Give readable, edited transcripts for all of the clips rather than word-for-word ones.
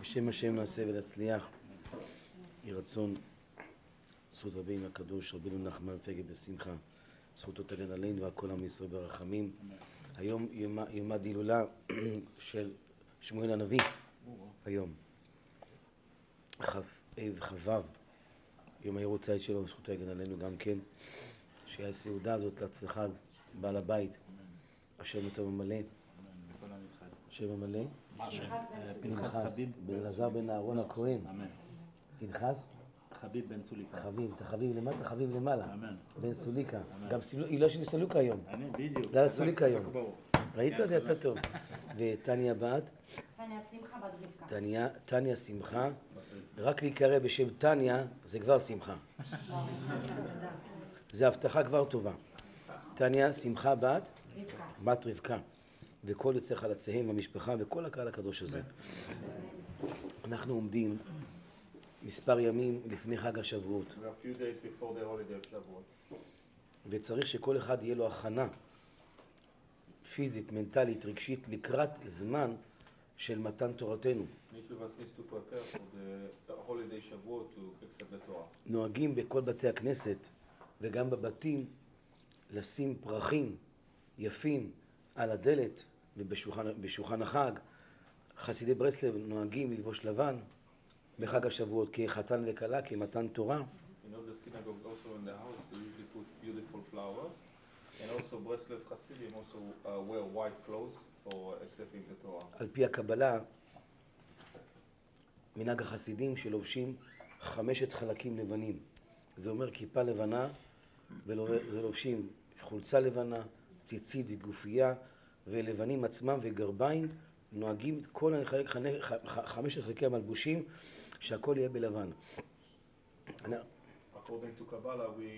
בשם השם נעשה ונצליח. יהי רצון זכות רבינו הקדוש רבינו נחמן פגה בשמחה, זכותו תגן עלינו ועל כל עם ישראל ברחמים. היום יום ההילולה של שמואל הנביא, היום כ"ו, יום היורצייט שלו, זכותו תגן עלינו גם כן, שהסעודה הזאת להצלחת בעל הבית, השם יותר ממלא, השם ממלא, פנחס בן אלעזר בן אהרון הכהן, פנחס חביב בן סוליקה. חביב, אתה חביב למטה, חביב למעלה, בן סוליקה. גם הילה שלי סוליקה היום. בדיוק. לא סוליקה היום. ראית אותי? אתה טוב. וטניה בת? טניה שמחה בת רבקה. טניה שמחה. רק להיקרא בשם טניה זה כבר שמחה. זה הבטחה כבר טובה. טניה שמחה בת רבקה. וכל יוצא חלציהם במשפחה וכל הקהל הקדוש הזה. אנחנו עומדים מספר ימים לפני חג השבועות. וצריך שכל אחד יהיה לו הכנה פיזית, מנטלית, רגשית, לקראת זמן של מתן תורתנו. נוהגים בכל בתי הכנסת וגם בבתים לשים פרחים יפים על הדלת ובשולחן החג. חסידי ברסלב נוהגים ללבוש לבן בחג השבועות כחתן וכלה, כמתן תורה. על פי הקבלה, מנהג החסידים שלובשים 5 חלקים לבנים. זה אומר כיפה לבנה, וזה לובשים חולצה לבנה, ציצית וגופייה, ולבנים עצמם וגרביים. נוהגים כל 5 חלקי המלבושים, שהכל יהיה בלבן. According to Kabbalah, we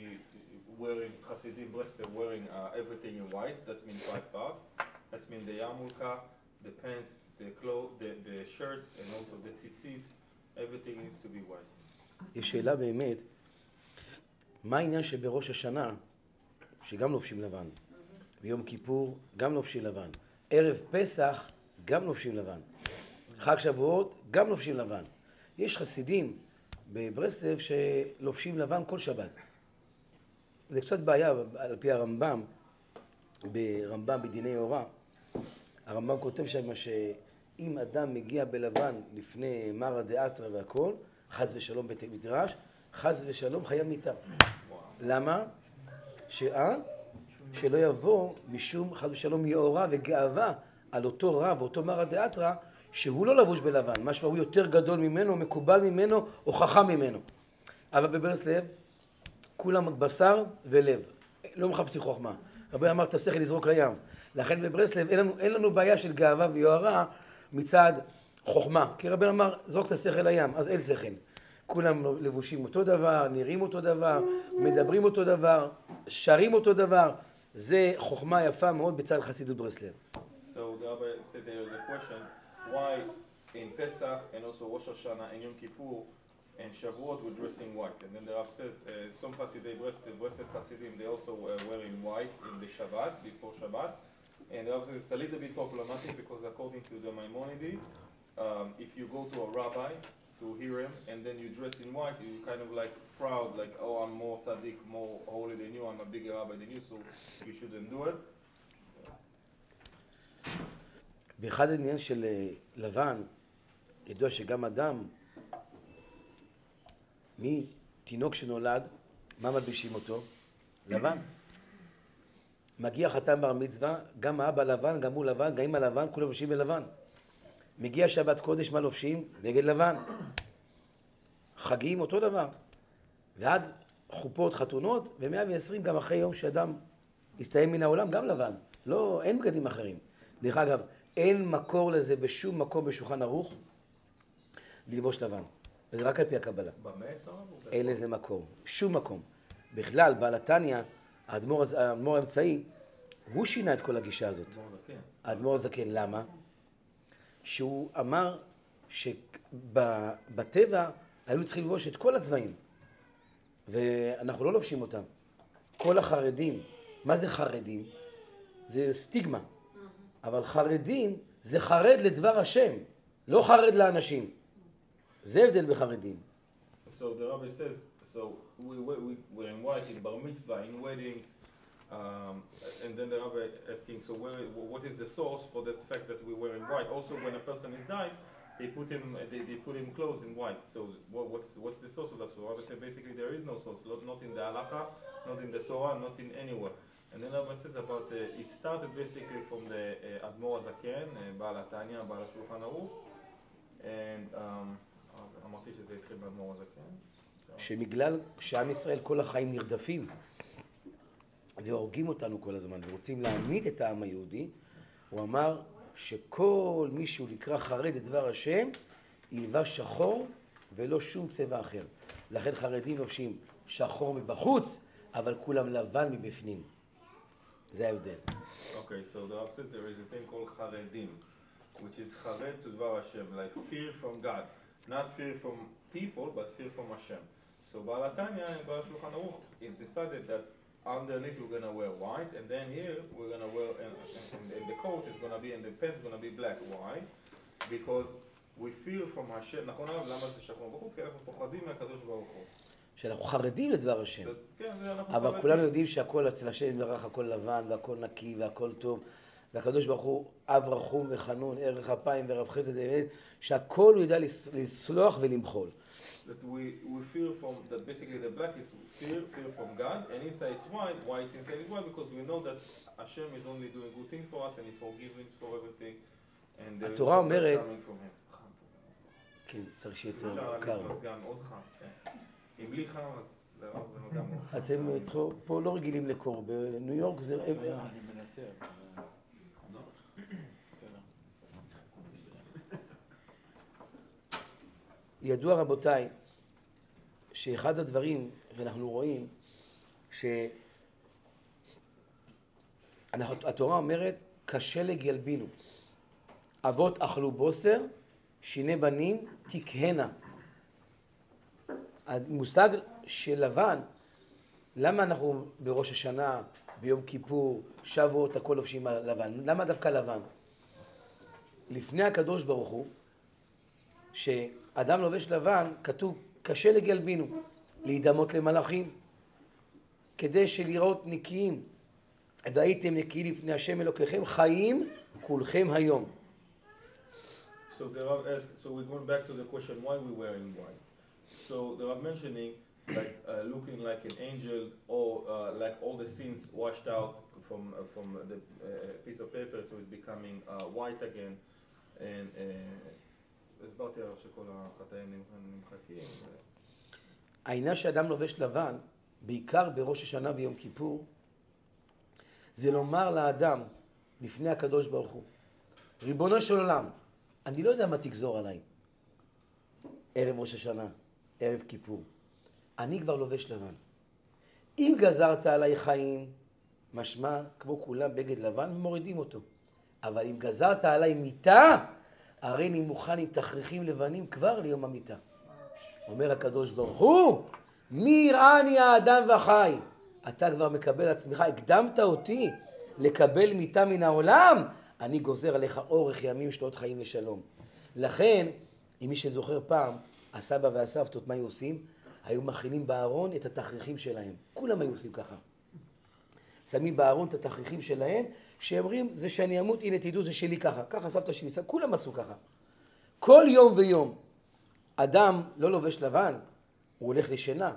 wearing Hasidim Breslev wearing everything in white. That means 5 parts. That means the yarmulke, the pants, the clothes, the shirts, and also the tzitzit. Everything needs to be white. יש שאלה באמת, מה העניין שבראש השנה, שגם לובשים לבן, ביום כיפור גם לובשים לבן, ערב פסח גם לובשים לבן, חג שבועות גם לובשים לבן. יש חסידים בברסלב שלובשים לבן כל שבת. זה קצת בעיה על פי הרמב"ם, ברמב"ם בדיני הוראה. הרמב"ם כותב שם שאם אדם מגיע בלבן לפני מרא דאתרא והכל, חס ושלום בית מדרש, חס ושלום חייב מיתה. למה? שלא יבוא משום חס ושלום יאורה וגאווה על אותו רב, אותו מרא דאתרא, שהוא לא לבוש בלבן, משמע הוא יותר גדול ממנו, מקובל ממנו או חכם ממנו. אבל בברסלב כולם בשר ולב, לא מחפשים חוכמה. רבי אמר את השכל לזרוק לים. לכן בברסלב אין לנו בעיה של גאווה ויוהרה מצד חוכמה. כי רבי אמר זרוק את השכל לים, אז אין שכל. כולם לבושים אותו דבר, נראים אותו דבר, מדברים אותו דבר, שרים אותו דבר. זה חוכמה יפה מאוד בצד חסידות ברסלב. So the Rabbi said there is a question, why in Pesach and also Rosh Hashanah and Yom Kippur and Shavuot we're dressing white? And then the Rav says some Hasidei Breslev Hasidim, they also were wearing white in the Shabbat, before Shabbat. And the Rav says it's a little bit problematic because according to the Maimonides, if you go to a rabbi to hear him and then you dress in white, you kind of like proud, like, oh, I'm more tzaddik, more holy than you, I'm a bigger rabbi than you, so you shouldn't do it. באחד העניין של לבן, ידוע שגם אדם, מתינוק שנולד, מה מלבישים אותו? לבן. מגיע חתן בר מצווה, גם האבא לבן, גם הוא לבן, גם אמא לבן, כולם לובשים בלבן. מגיע שבת קודש, מה לובשים? בגד לבן. חגים אותו דבר. ועד חופות, חתונות, ו120 גם אחרי יום שאדם יסתיים מן העולם, גם לבן. לא, אין בגדים אחרים. דרך אגב, אין מקור לזה בשום מקום בשולחן ערוך ללבוש לבן. וזה רק על פי הקבלה. באמת? אין לזה מקור. שום מקום. בכלל, בעל התניא, האדמו"ר האמצעי, הוא שינה את כל הגישה הזאת. האדמו"ר הזקן. למה? שהוא אמר שבטבע היינו צריכים ללבוש את כל הצבעים. ואנחנו לא לובשים אותם. כל החרדים, מה זה חרדים? זה סטיגמה. אבל חרדים זה חרד לדבר השם, לא חרד לאנשים. זה הבדל בחרדים. So the rabbi says, so we're in white in bar mitzvah, in weddings, and then the rabbi asking, so what is the source for the fact that we wear in white? Also, when a person is dying, they put him clothes in white. So what's the source of that? So the rabbi said basically there is no source, not in the halacha, not in the Torah, not in anywhere. And then the rabbi says about it started basically from the Admor HaZaken, Baal HaTanya, Baal HaShulchan Aruch, and אמרתי שזה התחיל באדמו"ר הזקן. שבגלל שעם ישראל כל החיים נרדפים והורגים אותנו כל הזמן ורוצים להעמיד את העם היהודי, הוא אמר שכל מי שהוא נקרא חרד את דבר השם ילבש שחור ולא שום צבע אחר. לכן חרדים לובשים שחור מבחוץ, אבל כולם לבן מבפנים. זה ההבדל. Okay, so the Rav says there is a thing called חרדים, which is חרד to דבר השם, like fear from God. Not fear from people, but fear from Hashem. So Baal HaTanya and Baal HaShulchan Aruch, it decided that underneath we're going to wear white, and then here we're going to wear, and the coat is going to be, and the pants is going to be black. Why? Because we fear from Hashem. נכון הרב? למה זה שחור בחוץ? כי אנחנו פוחדים מהקדוש ברוך הוא. שאנחנו חרדים לדבר השם. כן, אבל כולנו יודעים שהכל אצל השם ירח, הכל לבן, והכל נקי, והכל טוב. והקדוש ברוך הוא אב רחום וחנון, ערך אפיים ורב חסד, שהכל הוא יודע לסלוח ולמחול. That we fear from, that basically the black is fear from God, and inside it's white inside is white, because we know that Hashem is only doing good things for us, and He forgives for everything, and there is no coming from Him. כן, צריך שיהיה יותר קר. גם עוד חם, כן. אם בלי חם, אז זה גם עוד חם. אתם פה לא רגילים לקור, בניו יורק זה... אני מנסה. ידוע רבותיי, שאחד הדברים, ואנחנו רואים, התורה אומרת, כשלג ילבינו. אבות אכלו בוסר, שיני בנים תקהנה. המושג של לבן, למה אנחנו בראש השנה, ביום כיפור, שבועות, הכל לובשים לבן? למה דווקא לבן? לפני הקדוש ברוך הוא, שאדם לובש לבן, כתוב כשלג ילבינו, להידמות למלאכים, כדי שלראות נקיים. והייתם נקיים לפני השם אלוקיכם, חיים כולכם היום. So we're going back to the question why we're wearing white. So the Rav mentioning like looking like an angel, or like all the sins washed out from the piece of paper, so it's becoming white again. And הסברתי עליו שכל החטאים נמחקים. העניין שאדם לובש לבן, בעיקר בראש השנה ויום כיפור, זה לומר לאדם לפני הקדוש ברוך הוא, ריבונו של עולם, אני לא יודע מה תגזור עליי. ערב ראש השנה, ערב כיפור. אני כבר לובש לבן. אם גזרת עליי חיים, משמע כמו כולם בגד לבן ומורידים אותו. אבל אם גזרת עליי מיטה, הרי אני מוכן עם תכריכים לבנים כבר ליום המיטה. אומר הקדוש ברוך הוא, מי יראני האדם וחי? אתה כבר מקבל עצמך, הקדמת אותי לקבל מיטה מן העולם, אני גוזר עליך אורך ימים שנות חיים ושלום. לכן, אם מי שזוכר פעם, הסבא והסבתות, מה היו עושים? היו מכינים בארון את התכריכים שלהם. כולם היו עושים ככה. שמים בארון את התכריכים שלהם, שאומרים, זה שאני אמות, הנה תדעו, זה שלי ככה. ככה סבתא שלי, כולם עשו ככה. כל יום ויום, אדם לא לובש לבן, הוא הולך לשינה.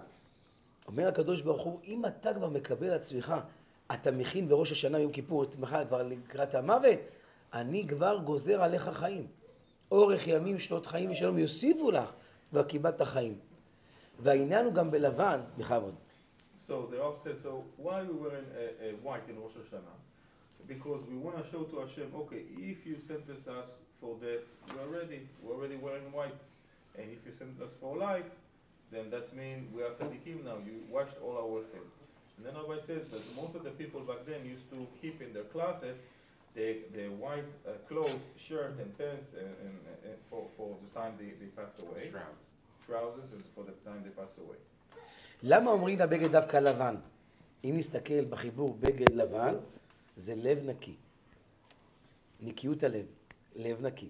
אומר הקדוש ברוך הוא, אם אתה כבר מקבל עצמך, אתה מכין בראש השנה יום כיפור, את מחר כבר לקראת המוות, אני כבר גוזר עליך חיים. אורך ימים, שנות חיים ושלום, יוסיפו לך, כבר קיבלת חיים. והעניין הוא גם בלבן, בכבוד. So the Rav says, so why we wearing white in Rosh Hashanah? Because we want to show to Hashem, okay, if you sentence us for death, we're already wearing white. And if you sentence us for life, then that means we are tzaddikim now, you washed all our sins. And then Rabbi says that most of the people back then used to keep in their closets the white clothes, shirt and pants and for the time they pass away. Trousers for the time they pass away. למה אומרים לבגד דווקא לבן? אם נסתכל בחיבור בגד לבן, זה לב נקי. נקיות הלב, לב נקי.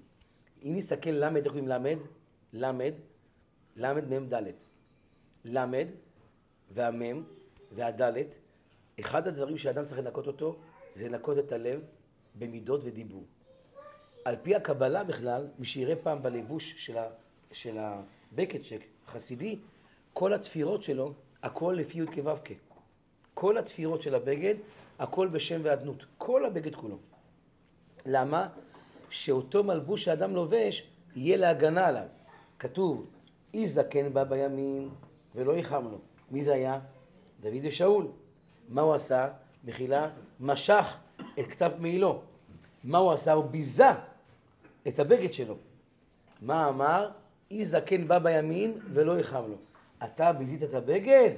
אם נסתכל למד, איך קוראים למד? למד, למד, מם, דלת. למד והמם והדלת, אחד הדברים שאדם צריך לנקות אותו, זה לנקות את הלב במידות ודיבור. על פי הקבלה בכלל, מי שיראה פעם בלבוש של הבקט חסידי, כל התפירות שלו, הכל לפי י' כו' כ'. כל התפירות של הבגד, הכל בשם ועדנות. כל הבגד כולו. למה? שאותו מלבוש שאדם לובש, יהיה להגנה עליו. כתוב, איש זקן בא בימים ולא יחם לו. מי זה היה? דוד ושאול. מה הוא עשה? מחילה, משך את כתב מעילו. מה הוא עשה? הוא ביזה את הבגד שלו. מה אמר? איש זקן בא בימים ולא יחם לו. אתה ביזית את הבגד?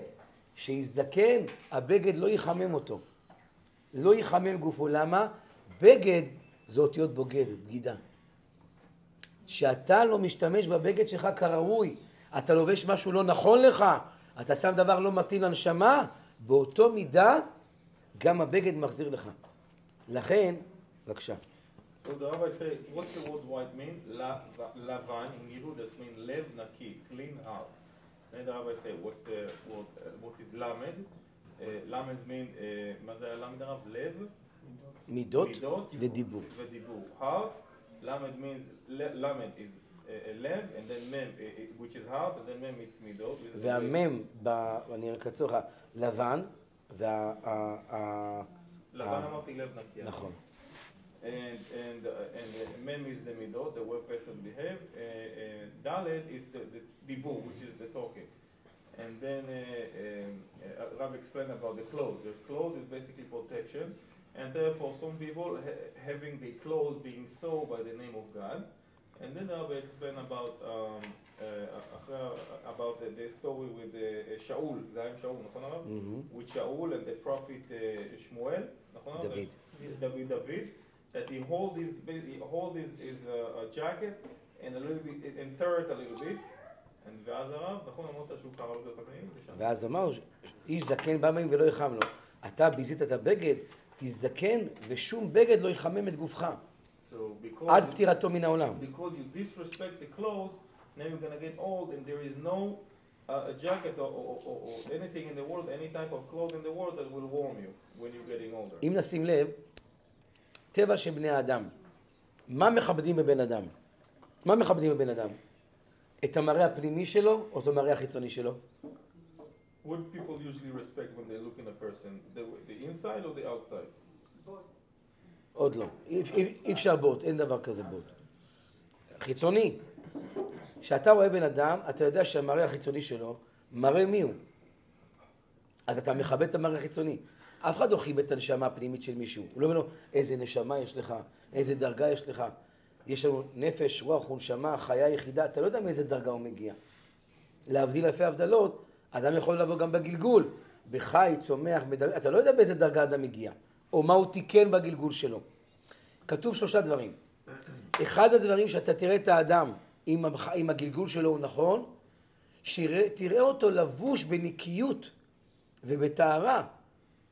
שיזדקן, הבגד לא יחמם אותו. לא יחמם גופו. למה? בגד זה אותיות בוגד, בגידה. שאתה לא משתמש בבגד שלך כראוי, אתה לובש משהו לא נכון לך, אתה שם דבר לא מתאים לנשמה, באותו מידה גם הבגד מחזיר לך. לכן, בבקשה. So the rabbi say, what's the word white mean? Lavan in Hebrew just mean lev naki, clean heart. Then the rabbi say, what's the word? What is lamed? Lamed mean, מה זה lamed הרב? לב? מידות ודיבור. ודיבור. Heart. Lamed means lamed is lev, and then mem, which is heart, and then mem it's midot. והמם, אני רק אצור לך, לבן, לבן אמרתי לב נקי. נכון. And mem is the midot, the way person behave. Dalet is the dibur, which is the talking. And then Rav explained about the clothes. The clothes is basically protection, and therefore some people having the clothes being sold by the name of God. And then Rav explained about the story with Shaul, Shaul, with Shaul and the prophet Shmuel, David. That he hold his jacket and a little bit, and tear it a little bit, and ואז הרב, נכון אמרת שהוא קרא לו את הפנים? ואז אמר, איש זקן בא מהם ולא יחם לו. אתה ביזית את הבגד, תזדקן ושום בגד לא יחמם את גופך. עד פטירתו מן העולם. Because you disrespect the clothes, now you're going to get old and there is no a jacket or anything in the world, any type of clothes in the world that will warm you when you're getting older. אם נשים לב, טבע של בני האדם. מה מכבדים בבן אדם? מה מכבדים בבן אדם? את המראה הפנימי שלו או את המראה החיצוני שלו? What people usually respect when they look in a person? The inside or the outside? עוד לא. אי אפשר בוט, אין דבר כזה בוט. חיצוני. כשאתה רואה בן אדם, אתה יודע שהמראה החיצוני שלו, מראה מי הוא. אז אתה מכבד את המראה החיצוני. אף אחד לא חיבד את הנשמה הפנימית של מישהו. הוא לא אומר לו, איזה נשמה יש לך, איזה דרגה יש לך. יש לנו נפש, רוח ונשמה, חיה יחידה, אתה לא יודע מאיזה דרגה הוא מגיע. להבדיל אלפי הבדלות, אדם יכול לבוא גם בגלגול, בחי, צומח, מדבר, אתה לא יודע באיזה דרגה אדם מגיע, או מה הוא תיקן בגלגול שלו. כתוב 3 דברים. אחד הדברים שאתה תראה את האדם, אם הגלגול שלו הוא נכון, תראה אותו לבוש בנקיות ובטהרה,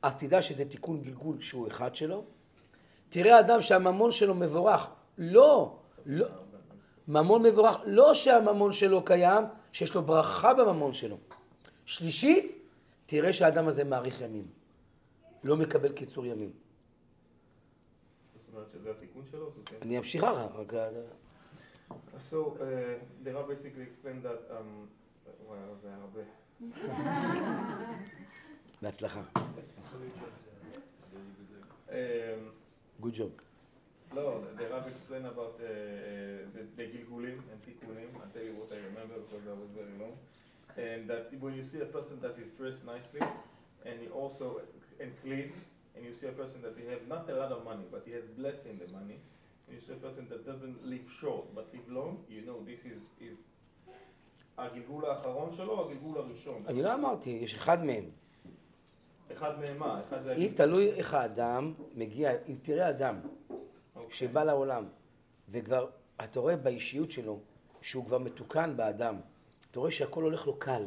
אז תדע שזה תיקון גלגול שהוא אחד שלו. תראה אדם שהממון שלו מבורך, לא, ממון מבורך, לא שהממון שלו קיים, שיש לו ברכה בממון שלו. שלישית, תראה שהאדם הזה מאריך ימים, לא מקבל קיצור ימים. זאת אומרת שזה התיקון שלו? אני אמשיך אחר. So, the Rav basically explained that, וואי, זה הרבה. בהצלחה. Good job. No, the Rav explained about the gilgulim and tikkunim. I'll tell you what I remember because that was very long. And that when you see a person that is dressed nicely and he also and clean, and you see a person that he has not a lot of money, but he has blessing the money, and you see a person that doesn't live short but live long, you know this is הגלגול האחרון שלו, הגלגול הראשון. אני לא אמרתי, יש אחד מהם. אחד מהם מה? אחד זה אם תלוי איך האדם מגיע, אם תראה אדם שבא לעולם, וכבר אתה רואה באישיות שלו שהוא כבר מתוקן באדם, אתה רואה שהכל הולך לו קל,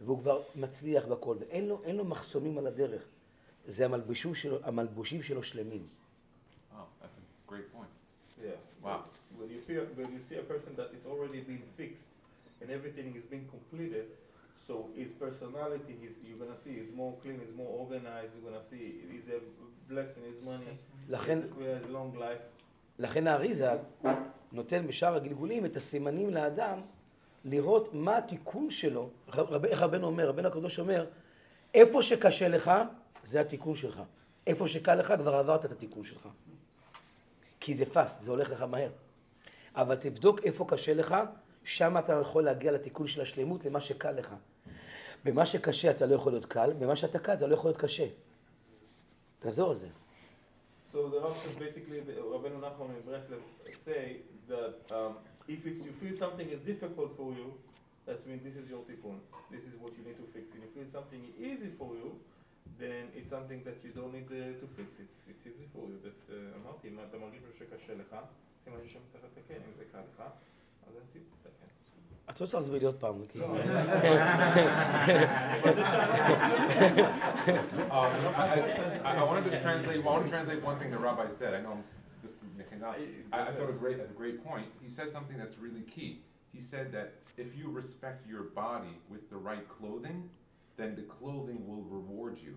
והוא כבר מצליח בכל, ואין לו מחסומים על הדרך. זה המלבושים שלו שלמים. Oh, that's a great point. Yeah. Wow. When you see a person that is already been fixed, and and everything is being completed, so his personality, you're gonna see, he's more clean, he's more organized, you're gonna see, he's a blessing, his money, his long life. לכן האריזה נותן בשאר הגלגולים את הסימנים לאדם לראות מה התיקון שלו. איך רבנו אומר, רבנו הקדוש אומר, איפה שקשה לך, זה התיקון שלך. איפה שקל לך, כבר עברת את התיקון שלך. כי זה פאסט, זה הולך לך מהר. אבל תבדוק איפה קשה לך, שם אתה יכול להגיע לתיקון של השלמות, למה שקל לך. במה שקשה אתה לא יכול להיות קל, במה שאתה קל אתה לא יכול להיות קשה. תחזור על זה. So the Rav says basically, Rabbeinu Nachman in Breslev say that if you feel something is difficult for you, that means this is your tikkun. This is what you need to fix. And if you feel something easy for you, then it's something that you don't need to fix. It's easy for you. אמרתי, אם אתה מרגיש שקשה לך, זה משהו שצריך לתקן. אם זה קל לך, אז אין סיבה לתקן. את לא צריך להסביר לי עוד פעם. I want to translate one thing the rabbi said. I know I'm just making up. I thought a great point. He said something that's really key. He said that if you respect your body with the right clothing, then the clothing will reward you.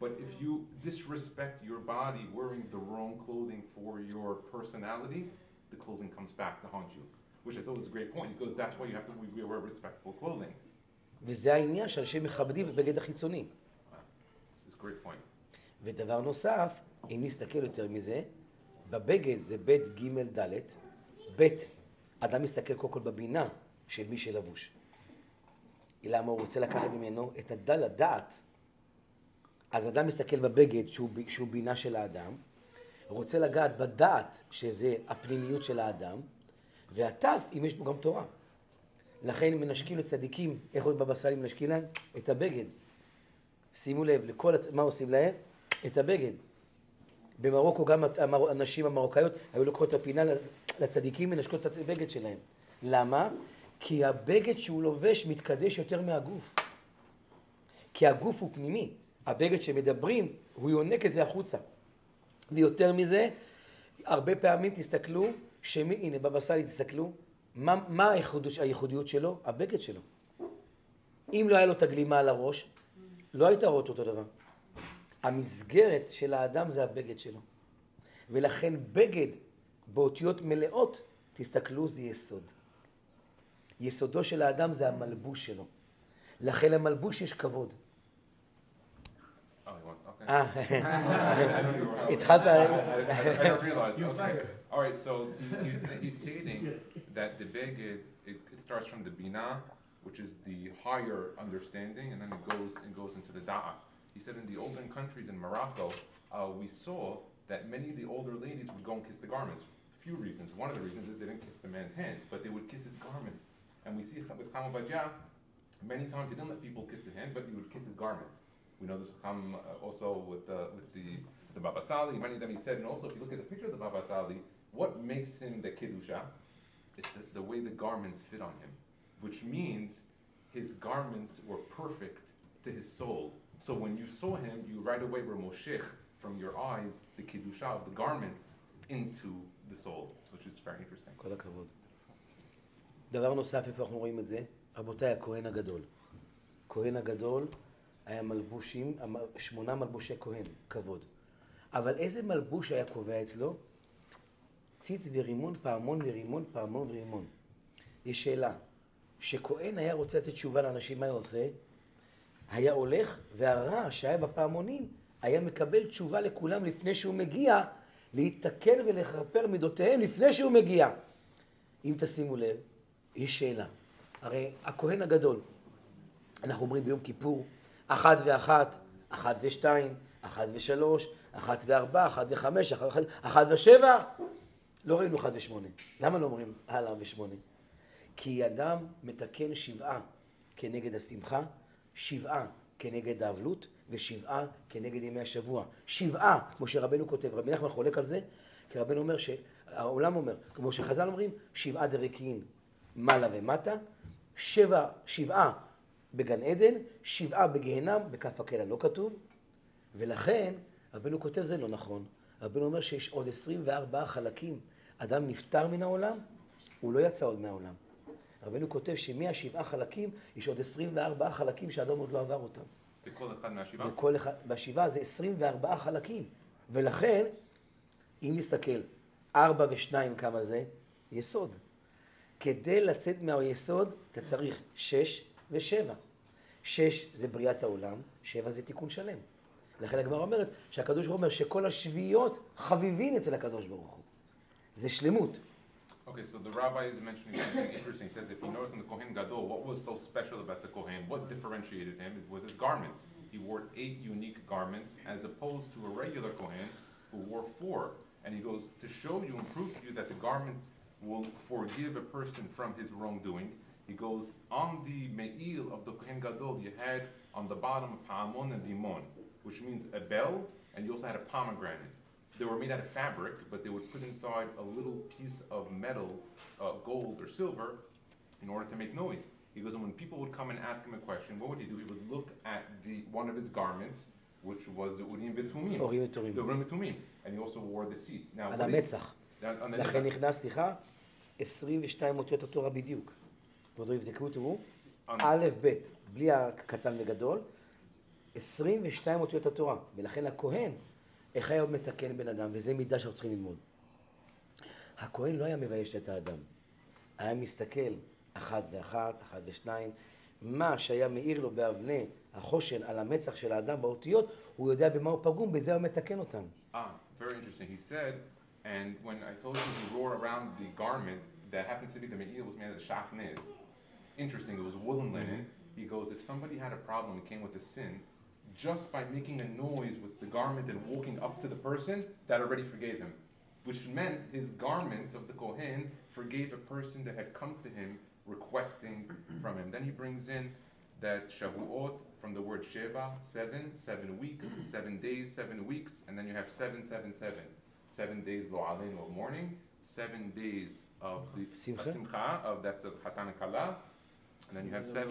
But if you disrespect your body wearing the wrong clothing for your personality, the clothing comes back to haunt you. Which I thought was a great point, because that's why you have to wear respectful clothing. וזה העניין שאנשים מכבדים בבגד החיצוני. It's a great point. ודבר נוסף, אם נסתכל יותר מזה, בבגד זה בית ג' ד', בית, אדם מסתכל קודם כל בבינה של מי שלבוש. למה הוא רוצה לקחת ממנו את הדעת. אז אדם מסתכל בבגד שהוא בינה של האדם, הוא רוצה לגעת בדעת שזה הפנימיות של האדם, והטף, אם יש בו גם תורה. לכן מנשקים לצדיקים, איך עוד בבא סאלי מנשקים להם? את הבגד. שימו לב, מה עושים להם? את הבגד. במרוקו גם הנשים המרוקאיות היו לוקחות את הפינה לצדיקים מנשקות את הבגד שלהם. למה? כי הבגד שהוא לובש מתקדש יותר מהגוף. כי הגוף הוא פנימי. הבגד שמדברים, הוא יונק את זה החוצה. ויותר מזה, הרבה פעמים תסתכלו, הנה בבא סאלי תסתכלו, מה הייחודיות שלו? הבגד שלו. אם לא היה לו את הגלימה על הראש, לא היית רואה אותו דבר. המסגרת של האדם זה הבגד שלו. ולכן בגד באותיות מלאות, תסתכלו, זה יסוד. יסודו של האדם זה המלבוש שלו. לכן למלבוש יש כבוד. התחלת... I don't realize. Okay. All right, so he's stating that the beged, it starts from the bina, which is the higher understanding, and then it goes into the da'ah. He said in the olden countries in Morocco, we saw that many of the older ladies would go and kiss the garments. A few reasons. One of the reasons is they didn't kiss the man's hand, but they would kiss his garments. And we see with Chama Bajah, many times he didn't let people kiss his hand, but he would kiss his garment. We know this also with the Baba Sali. Many of them he said, and also if you look at the picture of the Baba Sali, what makes him the Kedusha is the way the garments fit on him, which means his garments were perfect to his soul. So when you saw him, you right away were moshech from your eyes, the Kedusha of the garments into the soul, which is very interesting. כל הכבוד. דבר נוסף, איפה אנחנו רואים את זה? רבותיי, הכהן הגדול. הכהן הגדול היה מלבושים, 8 מלבושי כהן, כבוד. אבל איזה מלבוש היה קובע אצלו? ציץ ורימון, פעמון ורימון, פעמון ורימון. יש שאלה, שכהן היה רוצה לתת תשובה לאנשים, מה הוא עושה? היה הולך, והרע שהיה בפעמונים, היה מקבל תשובה לכולם לפני שהוא מגיע, להתקן ולכפר מידותיהם לפני שהוא מגיע. אם תשימו לב, יש שאלה. הרי הכהן הגדול, אנחנו אומרים ביום כיפור, 1 ו1, 1 ו2, 1 ו3, 1 ו4, 1 ו5, 1 ו7. לא ראינו 1 ו8. למה לא אומרים הלאה ו8? כי אדם מתקן 7 כנגד השמחה, 7 כנגד האבלות, ו7 כנגד ימי השבוע. 7, כמו שרבנו כותב, רבי נחמן חולק על זה, כי רבנו אומר שהעולם אומר, כמו שחז"ל אומרים, 7 דרקיים מעלה ומטה, 7 בגן עדן, 7 בגיהנם, בכף הקלע לא כתוב, ולכן רבנו כותב זה לא נכון. רבנו אומר שיש עוד 24 חלקים. אדם נפטר מן העולם, הוא לא יצא עוד מהעולם. רבנו כותב שמ7 חלקים יש עוד 24 חלקים שהאדם עוד לא עבר אותם. בכל אחד מהשבעה? בכל אחד, בשבעה זה 24 חלקים. ולכן, אם נסתכל, 4 ו2 כמה זה? יסוד. כדי לצאת מהיסוד, אתה צריך 6 ו7. 6 זה בריאת העולם, 7 זה תיקון שלם. לכן הגמרא אומרת שהקדוש ברוך הוא אומר שכל השביעיות חביבין אצל הקדוש ברוך הוא. זה שלמות. Okay, so the rabbi is mentioning something interesting. He says if you notice in the Kohen Gadol, what was so special about the Kohen, what differentiated him was his garments. He wore 8 unique garments as opposed to a regular Kohen who wore 4. And he goes to show you and prove to you that the garments will forgive a person from his wrongdoing. He goes on the me'il of the Kohen Gadol, you had on the bottom a pa'amon and limon, which means a bell, and you also had a pomegranate. They were made out of fabric, but they would put inside a little piece of metal, gold or silver, in order to make noise. He goes, and when people would come and ask him a question, what would he do? He would look at one of his garments, which was the Urim V'Tumim. The Urim V'Tumim. And he also wore the seats. Now, על המצח. לכן נכנס, סליחה, 22 אותיות התורה בדיוק. כבודו יבדקו, תראו, א' ב', בלי הקטן וגדול, 22 אותיות התורה. ולכן הכהן, איך היה מתקן בן אדם, וזה מידה שאנחנו צריכים ללמוד. הכהן לא היה מבייש את האדם. היה מסתכל, 1 ו1, 1 ו2, מה שהיה מאיר לו באבני החושן על המצח של האדם באותיות, הוא יודע במה הוא פגום, בזה הוא מתקן אותם. Very interesting. He said, and when I told you he wore around the garment that happens to be the me'il was made out of shachnez. Interesting, it was woolen linen. He goes, if somebody had a problem and came with a sin, just by making a noise with the garment and walking up to the person, that already forgave him. Which meant his garments of the Kohen forgave a person that had come to him requesting from him. Then he brings in that Shavuot from the word Sheva, 7 weeks, 7 days, 7 weeks, and then you have 7. 7 days lo alein of mourning, 7 days of the Simcha, of that's of Hatan and Kala, and then you have 7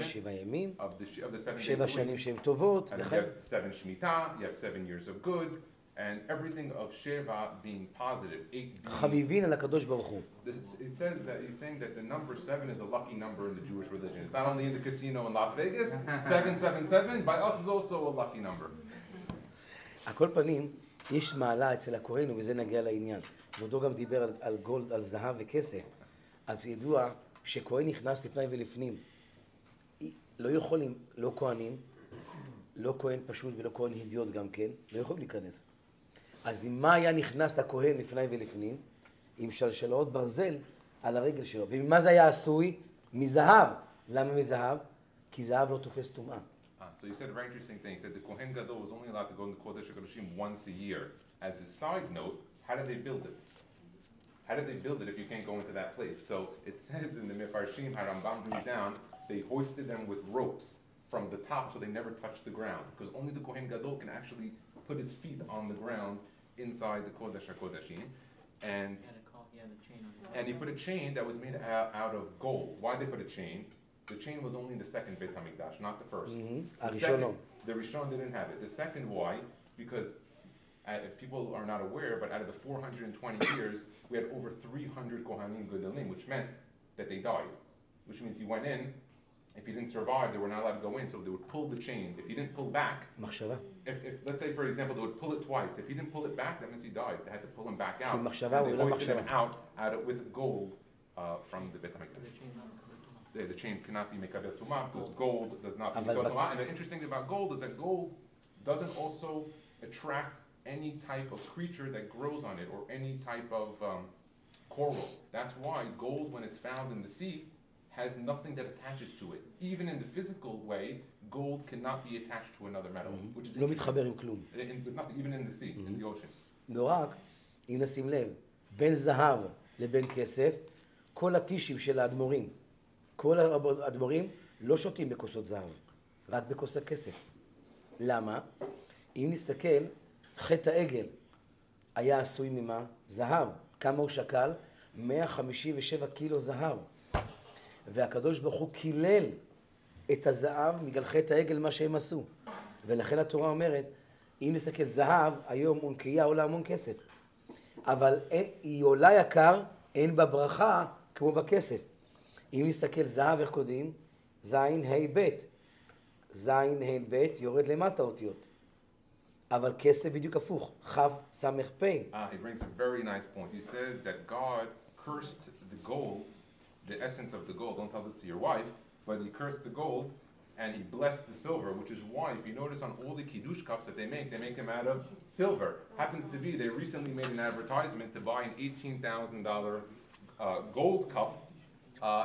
of the 7 days. 7 שנים שהן טובות. And then you have 7 Shemitah, you have 7 years of good, and everything of Sheva being positive, 8 being... חביבין על הקדוש ברוך הוא. It says that he's saying that the number 7 is a lucky number in the Jewish religion. It's not only in the casino in Las Vegas, 777, by us is also a lucky number. על כל פנים, יש מעלה אצל הכהן, ובזה נגיע לעניין. כבודו גם דיבר על גולד, על זהב וכסף. אז ידוע שכהן נכנס לפני ולפנים. לא יכולים, לא כהנים, לא כהן פשוט ולא כהן הדיוט גם כן, לא יכולים להיכנס. אז עם מה היה נכנס הכהן לפני ולפנים? עם שלשלות ברזל על הרגל שלו. וממה זה היה עשוי? מזהב. למה מזהב? כי זהב לא תופס טומאה. So you said a very interesting thing. You said the Kohen Gadol was only allowed to go in the Kodesh HaKodashim once a year. As a side note, how did they build it? How did they build it if you can't go into that place? So it says in the Mefarshim, how Rambam brings down, they hoisted them with ropes from the top so they never touched the ground. Because only the Kohen Gadol can actually put his feet on the ground inside the Kodesh HaKodashim. And he put a chain that was made out of gold. Why did they put a chain? The chain was only in the second Beit HaMikdash, not the first. The Rishon didn't have it. The second, why? Because if people are not aware, but out of the 420 years, we had over 300 Kohanim Gedolim, which meant that they died. Which means he went in, if he didn't survive, they were not allowed to go in, so they would pull the chain. If he didn't pull back, if let's say, for example, they would pull it twice. If he didn't pull it back, that means he died. They had to pull him back out. And they hoisted him out with gold from the Beit HaMikdash. The chain cannot be Mekabel Tumah because gold does not be Mekabel Tumah. And the interesting thing about gold is that gold doesn't also attract any type of creature that grows on it or any type of coral. That's why gold, when it's found in the sea, has nothing that attaches to it. Even in the physical way, gold cannot be attached to another metal, which is לא מתחבר עם כלום. Even in the sea, in the ocean. נורק, אם נשים לב, בין זהב לבין כסף, כל הטישים של האדמו"רים, כל האדמו"רים לא שותים בכוסות זהב, רק בכוס הכסף. למה? אם נסתכל, חטא העגל היה עשוי ממה? זהב. כמה הוא שקל? 157 קילו זהב. והקדוש ברוך הוא קילל את הזהב בגלל חטא העגל מה שהם עשו. ולכן התורה אומרת, אם נסתכל זהב, היום אונקיה עולה המון כסף. אבל היא עולה יקר, אין בה ברכה כמו בכסף. אם נסתכל זהב, איך קודם? זין, ה' ב'. זין, ה' ב', יורד למטה אותיות. אבל כסף בדיוק הפוך, חב סמך פ'. He brings a very nice point. He says that God cursed the gold, the essence of the gold. Don't tell this to your wife, but he cursed the gold and he blessed the silver, which is why, if you notice on all the Kiddush cups that they make them out of silver. Happens to be, they recently made an advertisement to buy an $18,000 gold cup.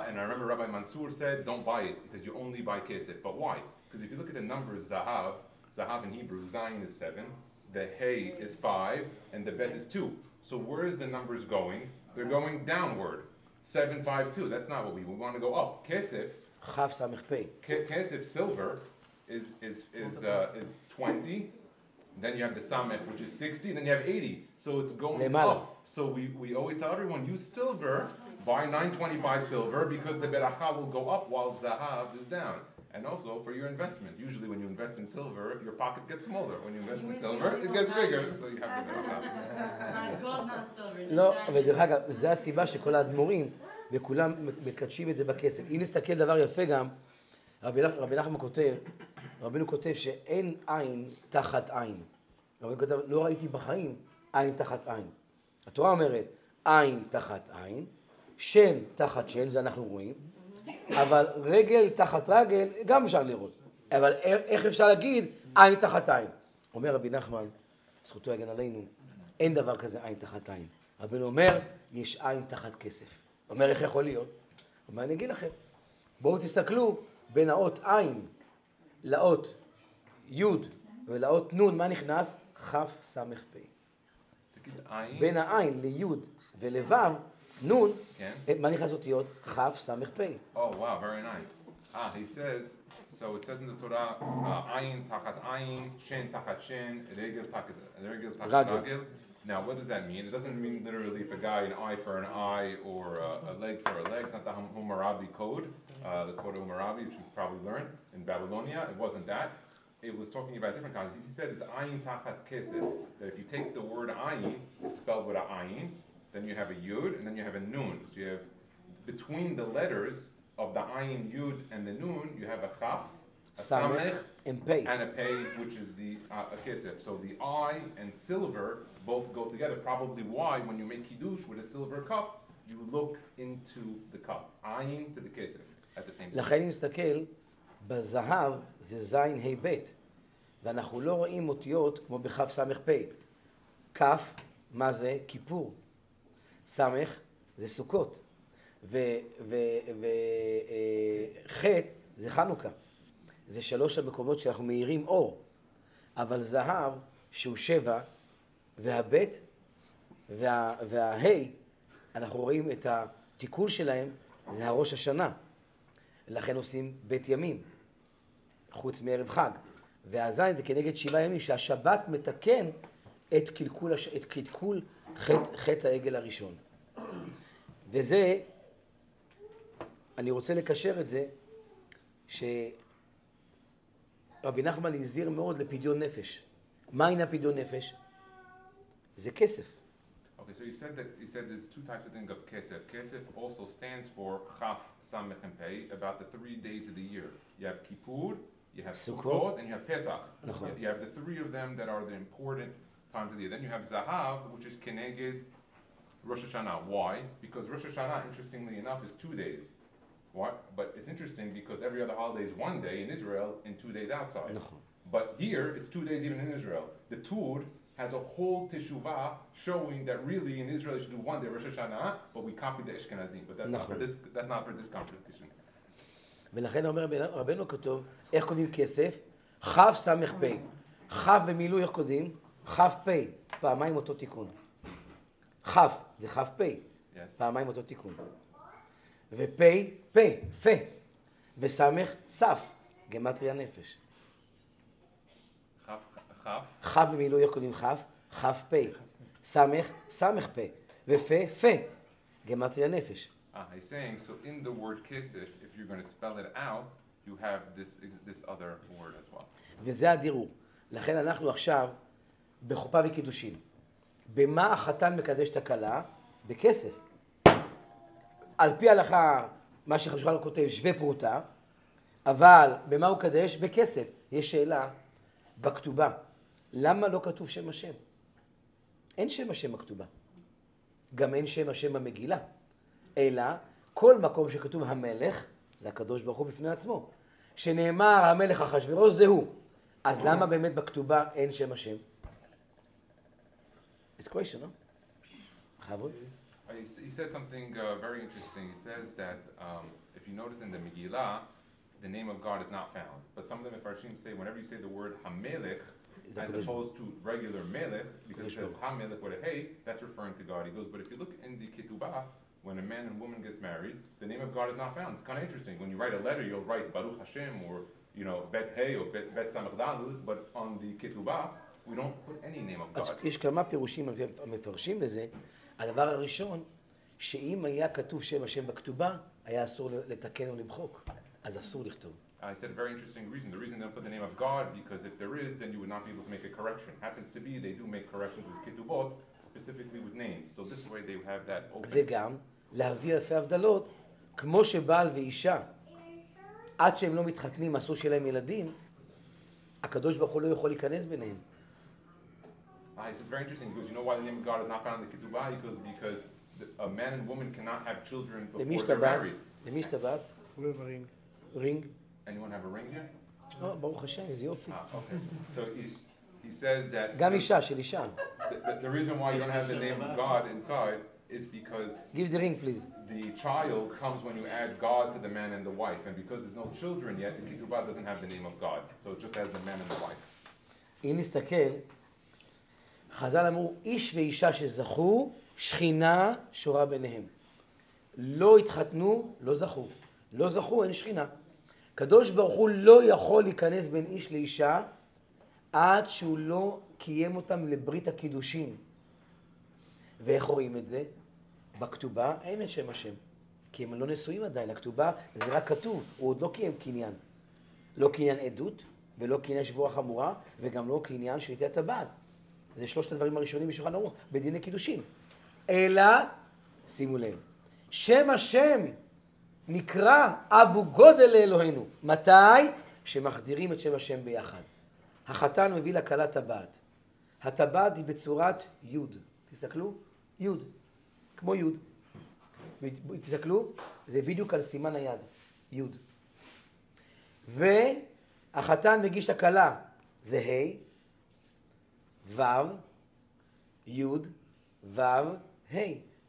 And I remember Rabbi Mansour said, don't buy it. He said, you only buy kesef. But why? Because if you look at the numbers, Zahav in Hebrew, Zayin is 7, the Hey is 5, and the Bet is 2. So where is the numbers going? They're going downward. 7, 5, 2. That's not what we want to go up. Kesef, חב סמך פ'. Kesef silver is 20. Then you have the Samech, which is 60. Then you have 80. So it's going Lemala. up. So we always tell everyone, use silver, buy 925 silver, because the beracha will go up while Zahav is down. And also for your investment. Usually when you invest in silver, your pocket gets smaller. When you invest in silver, it gets bigger. So you have the beracha. gold, not silver. לא, אבל דרך אגב, זו הסיבה שכל האדמו"רים, וכולם מקדשים את זה בכסף. אם נסתכל דבר יפה גם, רבי נחמן כותב, רבינו כותב שאין עין תחת עין. רבינו כותב, לא ראיתי בחיים עין תחת עין. התורה אומרת, עין תחת עין, שן תחת שן, זה אנחנו רואים, אבל רגל תחת רגל, גם אפשר לראות. אבל איך אפשר להגיד עין תחת עין? אומר רבי נחמן, זכותו יגן עלינו, אין דבר כזה עין תחת עין. רבינו אומר, יש עין תחת כסף. אומר, איך יכול להיות? אומר, אני אגיד לכם. בואו תסתכלו בין האות עין לאות י' ולאות נ', מה נכנס? חף סמך פ'. בין העין לי' ולו' נ', מה נכנס אותיות? חף סמך פ'. Oh wow, very nice. He says, so it says in the Torah, ayin tachat ayin, shen tachat shen, regel tachat regel. Now, what does that mean? It doesn't mean literally if a guy an eye for an eye or a leg for a leg. It's not the Hammurabi code, the code of Hammurabi, which we probably learned in Babylonia. It wasn't that. It was talking about different kinds. He says it's ayin tachat kesef. That if you take the word ayin, it's spelled with a ayin, then you have a yud, and then you have a nun. So you have between the letters of the ayin, yud, and the nun, you have a chaf, a samech, and a pei, which is the kesef. So the I and silver both go together. Probably why, when you make kiddush with a silver cup, you look into the cup, ayin to the kesef at the same time. לכן אם נסתכל, בזהב זה זין ה' ב', ואנחנו לא רואים אותיות כמו בכף סמך פ'. כף, מה זה? כיפור. סמך זה סוכות. וח' זה חנוכה. זה שלוש המקומות שאנחנו מאירים אור. אבל זהב, שהוא 7, והבית וההי, אנחנו רואים את התיקון שלהם, זה הראש השנה. לכן עושים בית ימים, חוץ מערב חג. והזין זה כנגד 7 ימים, שהשבת מתקן את קלקול חטא העגל הראשון. וזה, אני רוצה לקשר את זה, שרבי נחמן הזהיר מאוד לפדיון נפש. מה הנה פדיון נפש? זה כסף. Okay, so you said there's two types of things of kesef. Kesef also stands for chaf, samech, and pei, about the 3 days of the year. You have Kippur, you have Sukkot, and you have Pesach. You have the 3 of them that are the important times of the year. Then you have Zahav, which is keneged Rosh Hashanah. Why? Because Rosh Hashanah, interestingly enough, is 2 days. What? But it's interesting because every other holiday is 1 day in Israel and 2 days outside. But here, it's 2 days even in Israel. The Tur has a whole teshuvah showing that really in Israel you should do 1 day Rosh Hashanah, but we copied the Ashkenazim. But that's not for this competition. ולכן אומר רבנו כתוב, איך כותבים כסף? חף סמך פי. חף במילוי איך כותבים? חף פי. פעמיים אותו תיקון. חף זה חף פי. פעמיים אותו תיקון. ופי, פי, פה. וסמך, סף. גמטריה נפש. חף במילוי איך כותבים חף? חף פי. סמך, סמך פי. ופה, פה. גמטריה נפש. He's saying, so in the word kesef, if you're going to spell it out, you have this other word as well. וזה הדירוג. לכן אנחנו עכשיו בחופה וקידושין. במה החתן מקדש את הכלה? בכסף. על פי ההלכה מה שחשוב כותב, שווה פרוטה, אבל במה הוא קדש? בכסף. יש שאלה בכתובה, למה לא כתוב שם השם? אין שם השם בכתובה. גם אין שם השם במגילה. אלא כל מקום שכתוב המלך, זה הקדוש ברוך הוא בפני עצמו. שנאמר המלך אחשוורוש זה הוא. אז למה באמת בכתובה אין שם השם? It's question, no? Chavod? He said something very interesting. He says that if you notice in the Megillah, the name of God is not found. But some of the Mefarshim say whenever you say the word Hamelech, as opposed to regular Melech, because it says Hamelech with a hey, that's referring to God. He goes, but if you look in the Ketubah, when a man and woman gets married, the name of God is not found. It's kind of interesting. When you write a letter, you'll write Baruch Hashem or, you know, Bet Hey or Bet Samach Dalud, but on the Ketubah, we don't put any name of God. אז יש כמה פירושים המפרשים לזה. הדבר הראשון, שאם היה כתוב שם השם בכתובה, היה אסור לתקן או למחוק. אז אסור לכתוב. I said a very interesting reason. The reason they don't put the name of God, because if there is, then you would not be able to make a correction. Happens to be, they do make corrections with ketubot, specifically with names. So this way they have that open. וגם, להבדיל אלפי הבדלות, כמו שבעל ואישה, עד שהם לא מתחתנים, אסור שלהם ילדים, הקדוש ברוך הוא לא יכול להיכנס ביניהם. He said very interesting, because you know why the name of God is not found in the ketubah? Because a man and woman cannot have children before they're married. למי יש טבעת? רינג. Anyone have a ring here? ברוך השם, איזה יופי. Okay. So he says that גם אישה, של אישה. the reason why you don't have the name of God inside is because Give the ring, please. the child comes when you add God to the man and the wife, and because there's no children yet, the ketubah doesn't have the name of God, so it just has the man and the wife. אם נסתכל, חז"ל אמרו, איש ואישה שזכו, שכינה שורה ביניהם. לא התחתנו, לא זכו. לא זכו, אין שכינה. קדוש ברוך הוא לא יכול להיכנס בין איש לאישה עד שהוא לא קיים אותם לברית הקידושין. ואיך רואים את זה? בכתובה אין את שם השם. כי הם לא נשואים עדיין. הכתובה זה רק כתוב, הוא עוד לא קיים קניין. לא קניין עדות, ולא קניין שבועה חמורה, וגם לא קניין של נטיית טבעת. זה שלושת הדברים הראשונים בשולחן ערוך, בדיני קידושין. אלא, שימו לב, שם השם נקרא אבו גודל לאלוהינו. מתי? שמחדירים את שם השם ביחד. החתן מביא לכלה טבעת. הטבעת היא בצורת יוד. תסתכלו, יוד. כמו יוד. תסתכלו, זה בדיוק על סימן היד. יוד. והחתן מגיש את הכלה. זה ה' ו' יוד ו' ה'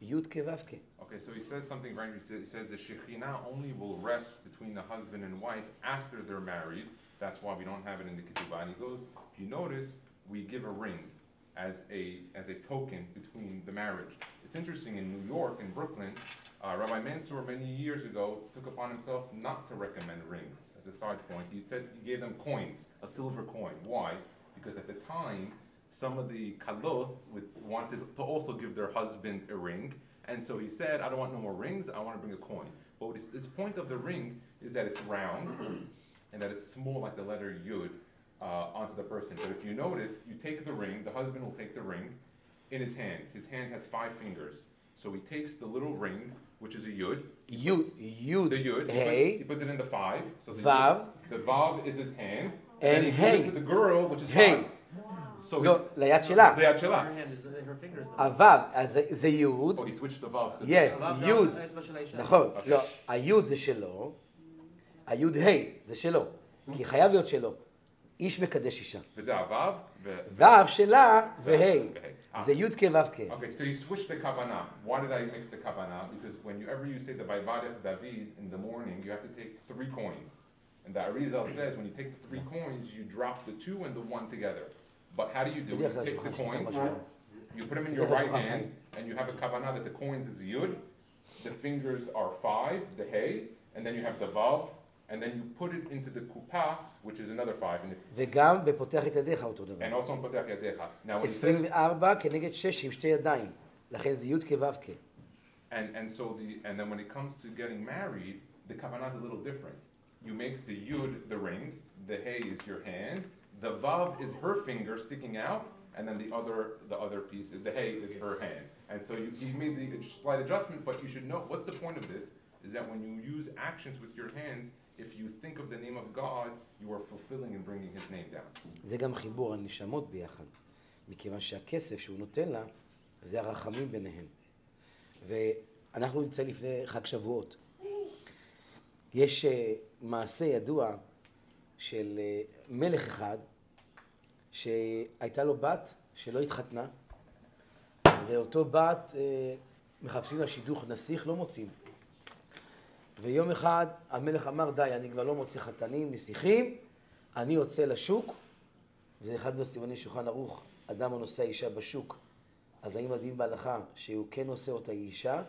יוד כו' כ'. Okay, so he says something very interesting. He says the Shekhinah only will rest between the husband and wife after they're married. That's why we don't have it in the Ketubah. And he goes, if you notice, we give a ring as a token between the marriage. It's interesting, in New York, in Brooklyn, Rabbi Mansour many years ago took upon himself not to recommend rings. As a side point, he said he gave them coins, a silver coin. Why? Because at the time, some of the kalot wanted to also give their husband a ring. And so he said, I don't want no more rings, I want to bring a coin. But this point of the ring is that it's round and that it's small like the letter Yud onto the person. But if you notice, you take the ring, the husband will take the ring in his hand. His hand has 5 fingers. So he takes the little ring, which is a Yud. Yud. The Yud. Hey. He puts it in the 5. So Vav. The Vav is his hand. And he hey. puts it to the girl, which is Hey. 5. So לא, ליד שלה. ליד שלה. Her hand is, her finger is the הוו, אז זה יוד. Oh, he switched the Vav to the Yes, Vav, יוד. האצבע של האישה. נכון, לא, היוד זה שלו, היוד ה' זה שלו, כי חייב להיות שלו. איש מקדש אישה. וזה הוו, וו שלה וה' זה יוד כו' כ'. Okay, so you switch the kavanah. Why did I mix the kavanah? Because whenever you say the Vayvarech David in the morning, you have to take 3 coins. And the Arizal says when you take the 3 coins, you drop the 2 and the 1 together. But how do you do it? You take the coins, you put them in your right hand, and you have a kavanah that the coins is yud, the fingers are 5, the hey, and then you have the vav, and then you put it into the kupa, which is another 5. וגם בפותח את ידיך אותו דבר. And also in potach yadecha. Now when he says, 24 כנגד 6 עם שתי ידיים. לכן זה יוד כו' כ'. and then when it comes to getting married, the kavanah is a little different. You make the yud the ring, the hey is your hand, the vav is her finger sticking out, and then the other piece, the hey is her hand. And so he made the slight adjustment, but you should know, what's the point of this? is that when you use actions with your hands, if you think of the name of God, you are fulfilling and bringing his name down. זה גם חיבור הנשמות ביחד, מכיוון שהכסף שהוא נותן לה, זה הרחמים ביניהם. ואנחנו נמצאים לפני חג שבועות. יש מעשה ידוע של מלך אחד, שהייתה לו בת שלא התחתנה, ואותו בת מחפשים לה שידוך נסיך, לא מוצאים. ויום אחד המלך אמר, די, אני כבר לא מוצא חתנים, נסיכים, אני יוצא לשוק, וזה אחד מהסימני שולחן ערוך, אדם הנושא האישה בשוק. אז האם הדין בהלכה שהוא כן נושא אותה אישה,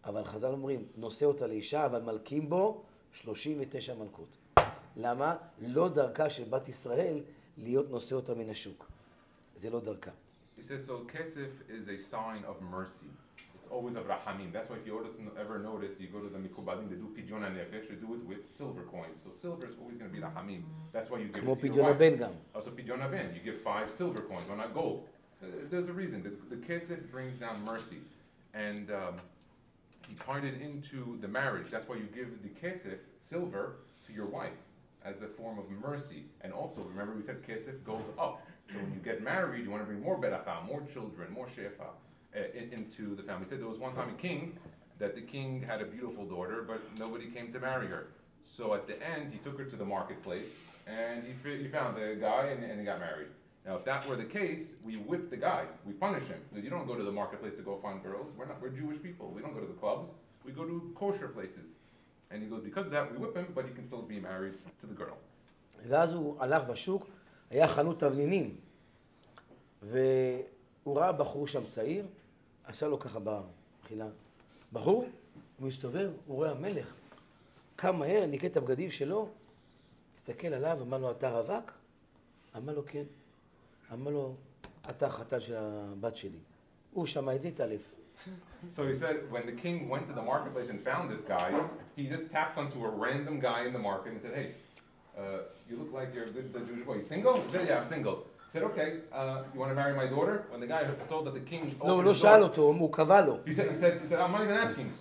אבל חז"ל אומרים, נושא אותה לאישה, אבל מלכים בו 39 מלכות. למה? לא דרכה של בת ישראל להיות נושא אותה מן השוק. זה לא דרכה. He says, so kesef is a sign of mercy. It's always of rahamim. That's why if you ever notice, you go to the mikubadim, they do pidyon hanefesh, they do it with silver coins. So silver is always going to be rahamim. That's why you give כמו it to your פדיון wife. הבן גם. Also pidyon haben, you give 5 silver coins, why not gold? There's a reason. The kesef brings down mercy. And he pointed into the marriage. That's why you give the kesef, silver, to your wife as a form of mercy. And also, remember we said kesef goes up. So when you get married, you want to bring more beracha, more children, more shefa into the family. He said there was one time a king, that the king had a beautiful daughter, but nobody came to marry her. So at the end, he took her to the marketplace, and he found the guy, and he got married. Now, if that were the case, we whip the guy, we punish him. Because you don't go to the marketplace to go find girls. We're Jewish people. We don't go to the clubs. We go to kosher places. And he goes, because of that, we whip him, but he can still be married to the girl. ואז הוא הלך בשוק, היה חנות תבלינים, והוא ראה בחור שם צעיר, עשה לו ככה בחילה. בחור, הוא מסתובב, הוא רואה המלך, קם מהר, ניקה את הבגדים שלו, הסתכל עליו, אמר לו, אתה רווק? אמר לו, כן. אמר לו, אתה החתן של הבת שלי. הוא שמע את זה, התעלף. So he said, when the king went to the marketplace and found this guy, he just tapped onto a random guy in the market and said, hey, you look like you're a good Jewish boy. You single? He said, yeah, I'm single. He said, okay, you want to marry my daughter? When the guy was told that the king לא, הוא opened לא his שאל door, אותו, הוא קבע לו. he said, I'm not even asking.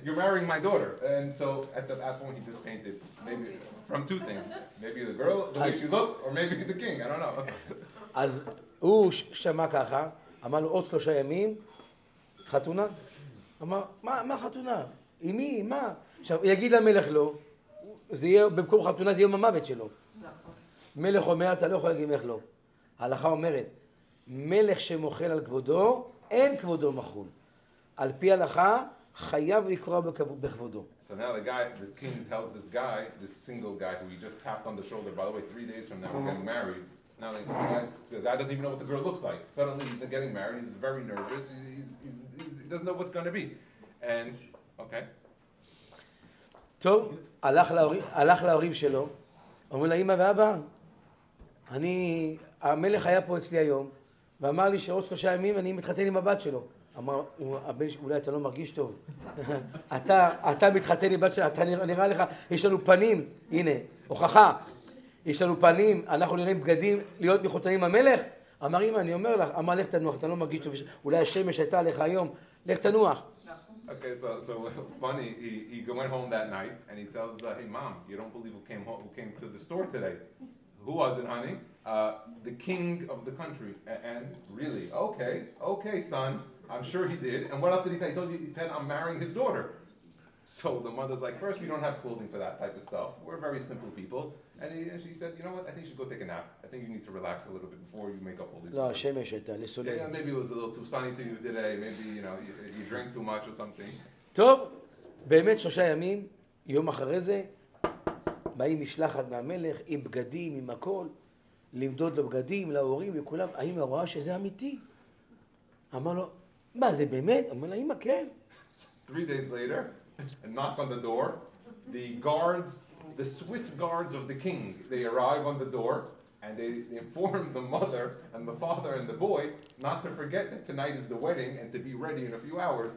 You're marrying my daughter. And so at that point, he just painted maybe from 2 things. Maybe the girl, the way she looked, or maybe the king. I don't know. אז הוא שמע ככה, אמר לו, עוד 3 ימים, חתונה? אמר, מה חתונה? עם מי? מה? עכשיו, יגיד למלך לא, זה יהיה, במקום חתונה זה יום המוות שלו. מלך אומר, אתה לא יכול להגיד מלך לא. ההלכה אומרת, מלך שמוחל על כבודו, אין כבודו מחול. על פי ההלכה, חייב לקרוא בכבודו. So now the king tells this guy, this single guy who he just tapped on the shoulder, by the way, 3 days from now we're getting married. Now the guy doesn't even know what the girl looks like. Suddenly he's getting married, he's very nervous, he doesn't know what's going to be. And, okay. טוב, הלך להורים שלו, אומר לה, אמא ואבא, המלך היה פה אצלי היום, ואמר לי שעוד 3 ימים אני מתחתן עם הבת שלו. אמר, הבן, אולי אתה לא מרגיש טוב. אתה מתחתן עם בת שלו, אתה נראה לך, יש לנו פנים, הנה, הוכחה. יש לנו פנים, אנחנו נראים בגדים להיות מחותנים המלך. אמר, אמא, אני אומר לך, אמר, לך תנוח, אתה לא מרגיש טוב, אולי השמש הייתה לך היום, לך תנוח. Okay, so funny, he went home that night and he tells, hey mom, you don't believe who came to the store today. Who was it, honey? The king of the country. And really, okay, son, I'm sure he did. And what else did he say? He said, I'm marrying his daughter. So the mother's like, first, we don't have clothing for that type of stuff. We're very simple people. And she said, you know what, I think you should go take a nap. I think you need to relax a little bit before you make up all these לא, השמש הייתה, לסולל. Yeah, maybe it was a little too sunny to you today. Maybe, you drank too much or something. טוב, באמת 3 ימים, יום אחרי זה, באים משלחת מהמלך עם בגדים, עם הכל, למדוד לבגדים, להורים וכולם. האמא רואה שזה אמיתי. אמר לו, מה, זה באמת? אמר לה, אמא, כן. 3 days later, a knock on the door. The Swiss guards of the king, they arrive on the door and they inform the mother and the father and the boy not to forget that tonight is the wedding and to be ready in a few hours.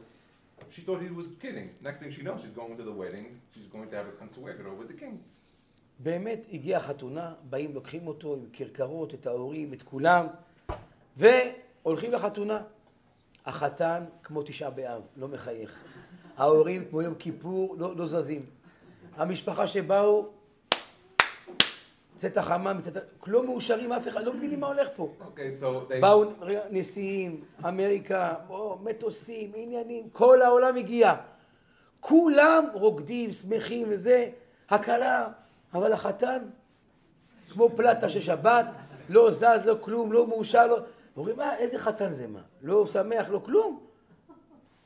She thought he was kidding. Next thing she knows, she's going to the wedding. She's going to have a consuegro with the king. באמת הגיעה חתונה, באים לוקחים אותו עם כרכרות, את ההורים, את כולם, והולכים לחתונה. החתן כמו 9 באב, לא מחייך. ההורים כמו יום כיפור לא זזים. המשפחה שבאו, צאת החמה, לא מאושרים אף אחד, לא מבינים מה הולך פה. באו נשיאים, אמריקה, מטוסים, עניינים, כל העולם הגיע. כולם רוקדים, שמחים וזה, הקלה, אבל החתן, כמו פלטה של שבת, לא זז, לא כלום, לא מאושר, לא... אומרים, איזה חתן זה מה? לא שמח, לא כלום.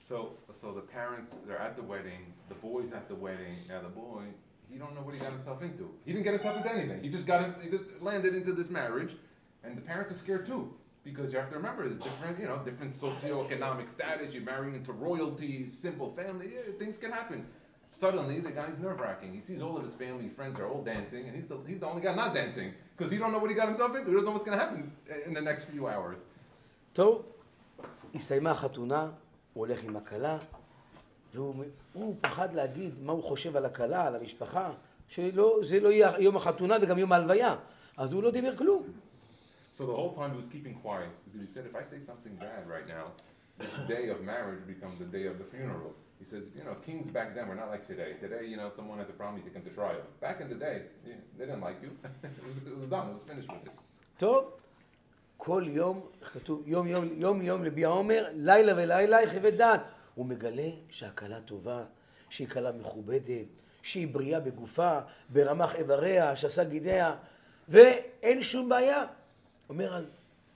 So the parents, they're at the wedding, the boy's at the wedding. Now the boy, he don't know what he got himself into. He didn't get himself into anything. He just landed into this marriage, and the parents are scared too, because you have to remember there's different, different socioeconomic status. You're marrying into royalty, simple family. Yeah, things can happen. Suddenly, the guy's nerve-wracking. He sees all of his family, friends are all dancing, and he's the only guy not dancing, because he don't know what he got himself into. He doesn't know what's going to happen in the next few hours. טוב, הסתיימה החתונה, הוא הולך עם הכלה, והוא פחד להגיד מה הוא חושב על הכלה, על המשפחה, שזה לא יהיה יום החתונה וגם יום ההלוויה, אז הוא לא דיבר כלום. So the whole time he was keeping quiet, because he said, if I say something bad right now, this day of marriage becomes the day of the funeral. He says, kings back then were not like today. Today, someone has a problem, you take him to trial. Back in the day, they didn't like you. It was done, it was finished with it. טוב, כל יום, כתוב, יום לביע עומר, לילה ולילה, יחווה דעת. הוא מגלה שהכלה טובה, שהיא כלה מכובדת, שהיא בריאה בגופה, ברמח איבריה, שעשה גידיה, ואין שום בעיה. אומר,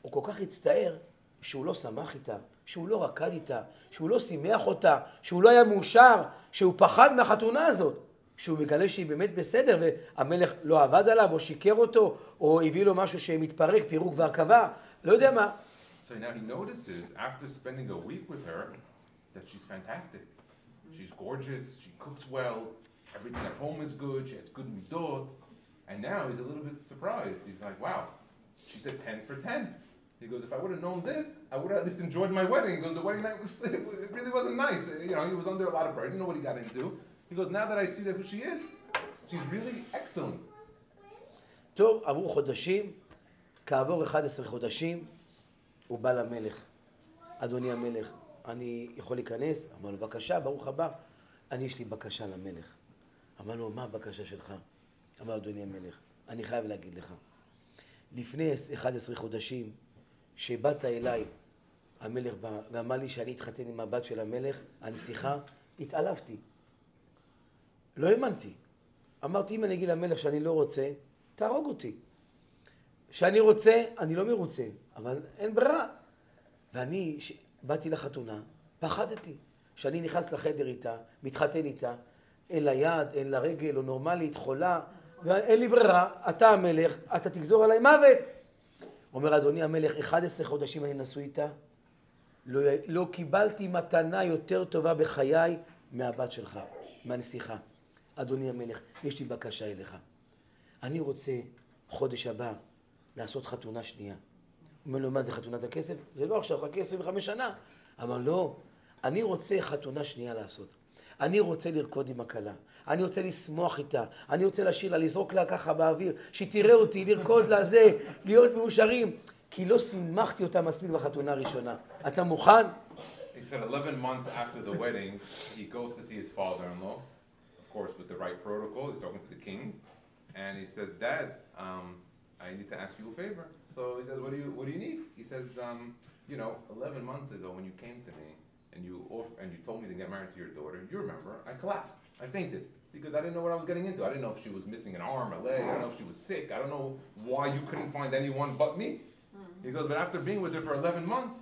הוא כל כך הצטער שהוא לא שמח איתה, שהוא לא רקד איתה, שהוא לא שימח אותה, שהוא לא היה מאושר, שהוא פחד מהחתונה הזאת, שהוא מגלה שהיא באמת בסדר, והמלך לא עבד עליו, או שיקר אותו, או הביא לו משהו שמתפרק, פירוק והרכבה, לא יודע מה. So now he notices, after spending a week with her, that she's fantastic. She's gorgeous, she cooks well, everything at home is good, she has good midot, and now he's a little bit surprised. He's like, wow, she's a 10 for 10. He goes, if I would have known this, I would have at least enjoyed my wedding. He goes, the wedding night it really wasn't nice. He was under a lot of pressure. I didn't know what he got into. He goes, now that I see that who she is, she's really excellent. טוב, עברו חודשים, כעבור 11 חודשים, הוא בא למלך. אדוני המלך, אני יכול להיכנס? אמר לו, בבקשה, ברוך הבא. יש לי בקשה למלך. אמר לו, מה הבקשה שלך? אמר, אדוני המלך, אני חייב להגיד לך. לפני 11 חודשים, שבאת אליי, המלך בא ואמר לי שאני אתחתן עם הבת של המלך, הנסיכה, התעלפתי. לא האמנתי. אמרתי, אם אני אגיד למלך שאני לא רוצה, תהרוג אותי. שאני רוצה, אני לא מרוצה, אבל אין ברירה. ואני, באתי לחתונה, פחדתי. שאני נכנס לחדר איתה, מתחתן איתה, אין לה יד, אין לה רגל, לא נורמלית, חולה, ואין לי ברירה, אתה המלך, אתה תגזור עליי מוות. אומר, אדוני המלך, 11 חודשים אני נשוי איתה, לא קיבלתי מתנה יותר טובה בחיי מהבת שלך, מהנסיכה. אדוני המלך, יש לי בקשה אליך. אני רוצה חודש הבא לעשות חתונה שנייה. אומר לו, מה זה חתונת הכסף? זה לא עכשיו, חכה 25 שנה. אמר, לא, אני רוצה חתונה שנייה לעשות. אני רוצה לרקוד עם הכלה. אני רוצה לשמוח איתה. אני רוצה לשיר לה, לזרוק לה ככה באוויר, שתראה אותי, לרקוד לה זה, להיות מאושרים. כי לא שימחתי אותה מספיק בחתונה הראשונה. אתה מוכן? He said 11 months after the wedding, he goes to see his father-in-law, of course with the right protocol, he's talking to the king, and he says, Dad, I need to ask you a favor. So he says, what do you need? He says, 11 months ago when you came to me, and you told me to get married to your daughter, you remember, I collapsed. I fainted because I didn't know what I was getting into. I didn't know if she was missing an arm, a leg. I don't know if she was sick. I don't know why you couldn't find anyone but me. He goes, but after being with her for 11 months,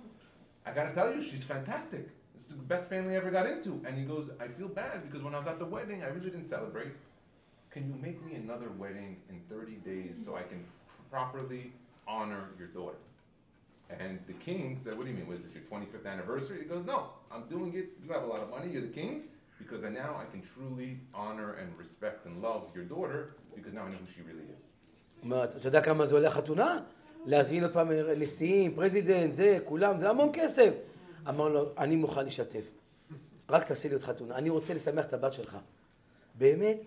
I got to tell you, she's fantastic. It's the best family I ever got into. And he goes, I feel bad because when I was at the wedding, I really didn't celebrate. Can you make me another wedding in 30 days so I can properly honor your daughter? And the king said, what do you mean? Was it your 25th anniversary? He goes, no, I'm doing it. You have a lot of money. You're the king. Because now I can truly honor and respect and love your daughter because now I know who she really is. אתה יודע כמה זה עולה חתונה? להזמין עוד פעם נשיאים, פרזידנט, זה, כולם, זה המון כסף. אמר לו, אני מוכן לשתף. רק תעשה לי עוד חתונה. אני רוצה לשמח את הבת שלך. באמת,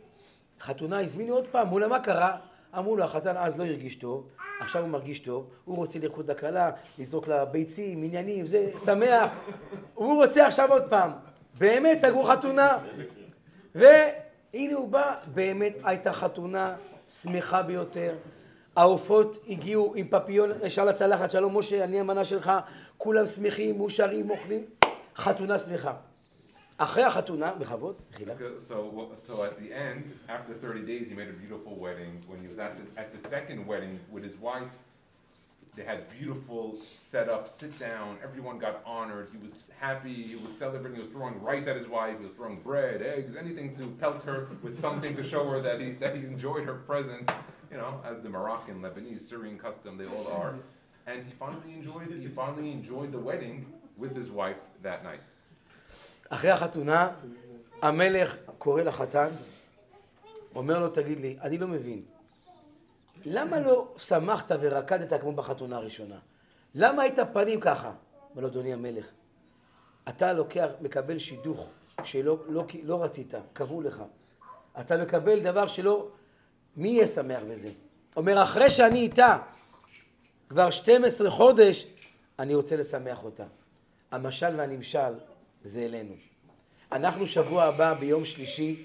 חתונה, הזמינו עוד פעם. מולה, מה קרה? אמרו לו, החתן אז לא הרגיש טוב, עכשיו הוא מרגיש טוב, הוא רוצה לרקוד לכלה, לזרוק לה ביצים, עניינים, זה, שמח. הוא רוצה עכשיו עוד פעם. באמת סגרו חתונה. והנה הוא בא, באמת הייתה חתונה שמחה ביותר. העופות הגיעו עם פפיון ישר לצלחת, שלום משה, אני המנה שלך, כולם שמחים, מאושרים, אוכלים, חתונה שמחה. אחרי החתונה, בכבוד, חילה. So at the end, after 30 days, he made a beautiful wedding. When he was at the second wedding with his wife, they had beautiful setup, sit down, everyone got honored, he was happy, he was celebrating, he was throwing rice at his wife, he was throwing bread, eggs, anything to pelt her with something to show her that he enjoyed her presence, you know, as the Moroccan, Lebanese, Syrian custom, they all are. And he finally enjoyed the wedding with his wife that night. אחרי החתונה, המלך קורא לחתן, אומר לו, תגיד לי, אני לא מבין, למה לא שמחת ורקדת כמו בחתונה הראשונה? למה היית פנים ככה? אומר לו, אדוני המלך, אתה מקבל שידוך שלא רצית, קבעו לך. אתה מקבל דבר שלא, מי יהיה שמח בזה? אומר, אחרי שאני איתה, כבר 12 חודש, אני רוצה לשמח אותה. המשל והנמשל, זה אלינו. אנחנו שבוע הבא ביום שלישי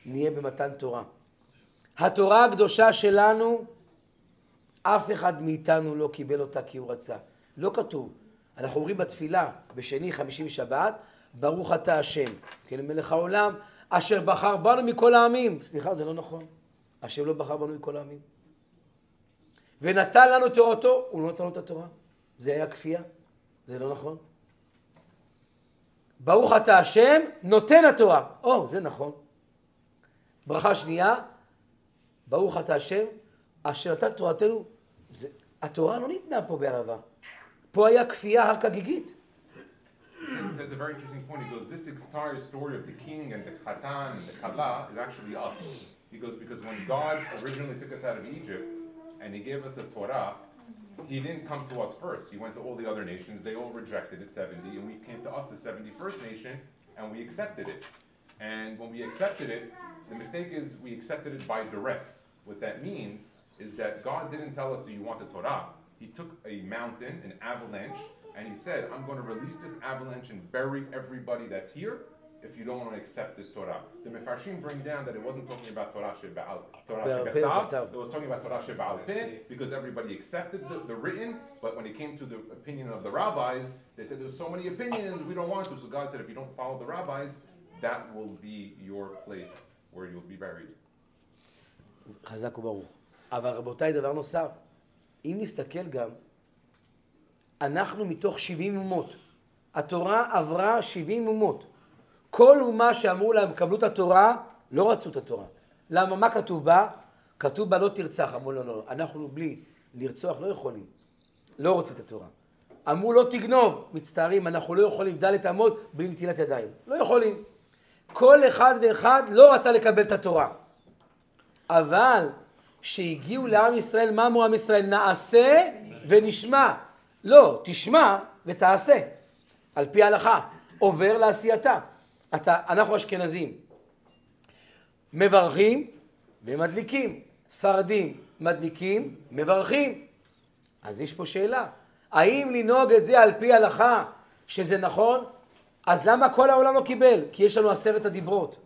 נהיה במתן תורה. התורה הקדושה שלנו, אף אחד מאיתנו לא קיבל אותה כי הוא רצה. לא כתוב. אנחנו אומרים בתפילה בשני, חמישי ושבת, ברוך אתה השם, כן, מלך העולם, אשר בחר בנו מכל העמים. סליחה, זה לא נכון. השם לא בחר בנו מכל העמים. ונתן לנו תורתו, הוא לא נתן לנו את התורה. זה היה כפייה. זה לא נכון. ברוך אתה השם, נותן התורה. זה נכון. ברכה שנייה, ברוך אתה השם, אשר נתן תורתנו. התורה לא ניתנה פה בערבה. פה היה כפייה הר-חגיגית. It says a very interesting point. He goes, this entire story of the king and the Khatan and the Kala is actually us. He goes, because when God originally took us out of Egypt and he gave us the Torah, he didn't come to us first. He went to all the other nations. They all rejected it, 70, and we came to us, the 71st nation, and we accepted it. And when we accepted it, the mistake is we accepted it by duress. What that means is that God didn't tell us, do you want the Torah? He took a mountain, an avalanche, and he said, I'm going to release this avalanche and bury everybody that's here if you don't want to accept this Torah. The Mefarshim bring down that it wasn't talking about Torah Sheba'al, it was talking about Torah Sheba'al Peh, because everybody accepted the written, but when it came to the opinion of the rabbis, they said there's so many opinions, we don't want to. So God said, if you don't follow the rabbis, that will be your place where you'll be buried. חזק וברוך. אבל רבותיי, דבר נוסף, אם נסתכל גם, אנחנו מתוך 70 אומות. התורה עברה 70 אומות. כל אומה שאמרו להם, קבלו את התורה, לא רצו את התורה. למה? מה כתוב בה? כתוב בה לא תרצח. אמרו לא, לא, אנחנו בלי לרצוח לא יכולים. לא רוצים את התורה. אמרו לא תגנוב, מצטערים, אנחנו לא יכולים דלת אמות בלי נטילת ידיים. לא יכולים. כל אחד ואחד לא רצה לקבל את התורה. אבל שהגיעו לעם ישראל, מה אמרו עם ישראל? נעשה ונשמע. לא, תשמע ותעשה. על פי ההלכה. עובר לעשייתה. אנחנו אשכנזים. מברכים ומדליקים. ספרדים מדליקים, מברכים. אז יש פה שאלה. האם לנהוג את זה על פי ההלכה שזה נכון? אז למה כל העולם לא קיבל? כי יש לנו 10 הדיברות.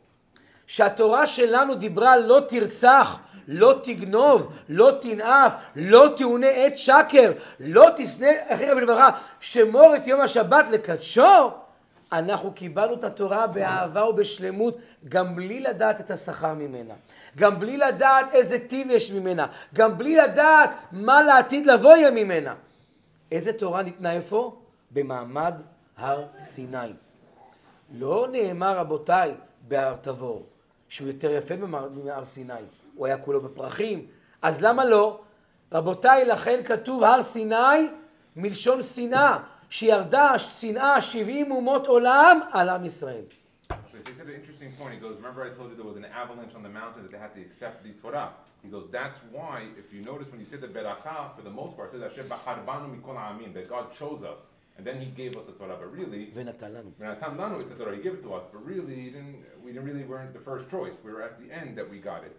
שהתורה שלנו דיברה לא תרצח, לא תגנוב, לא תנאף, לא תאונה עת שקר, לא תשנא אחיך בלבבך, שמור את יום השבת לקדשו. אנחנו קיבלנו את התורה באהבה ובשלמות, גם בלי לדעת את השכר ממנה, גם בלי לדעת איזה טיב יש ממנה, גם בלי לדעת מה לעתיד לבוא יהיה ממנה. איזה תורה ניתנה איפה? במעמד הר סיני. לא נאמר רבותיי בהר תבור, שהוא יותר יפה מהר סיני, הוא היה כולו בפרחים. אז למה לא? רבותיי, לכן כתוב הר סיני מלשון שנאה, שירדה שנאה 70 אומות עולם על עם ישראל. He said an interesting point. He goes, remember I told you there was an avalanche on the mountain that they had to accept the Torah. He goes, that's why, if you notice when you say the beracha, for the most part, it says Hashem bachar banu mikol ha'amim, that God chose us. And then he gave us the Torah, but really, ונתן לנו. ונתן לנו את התורה, he gave it to us, but really, we weren't the first choice. We were at the end that we got it.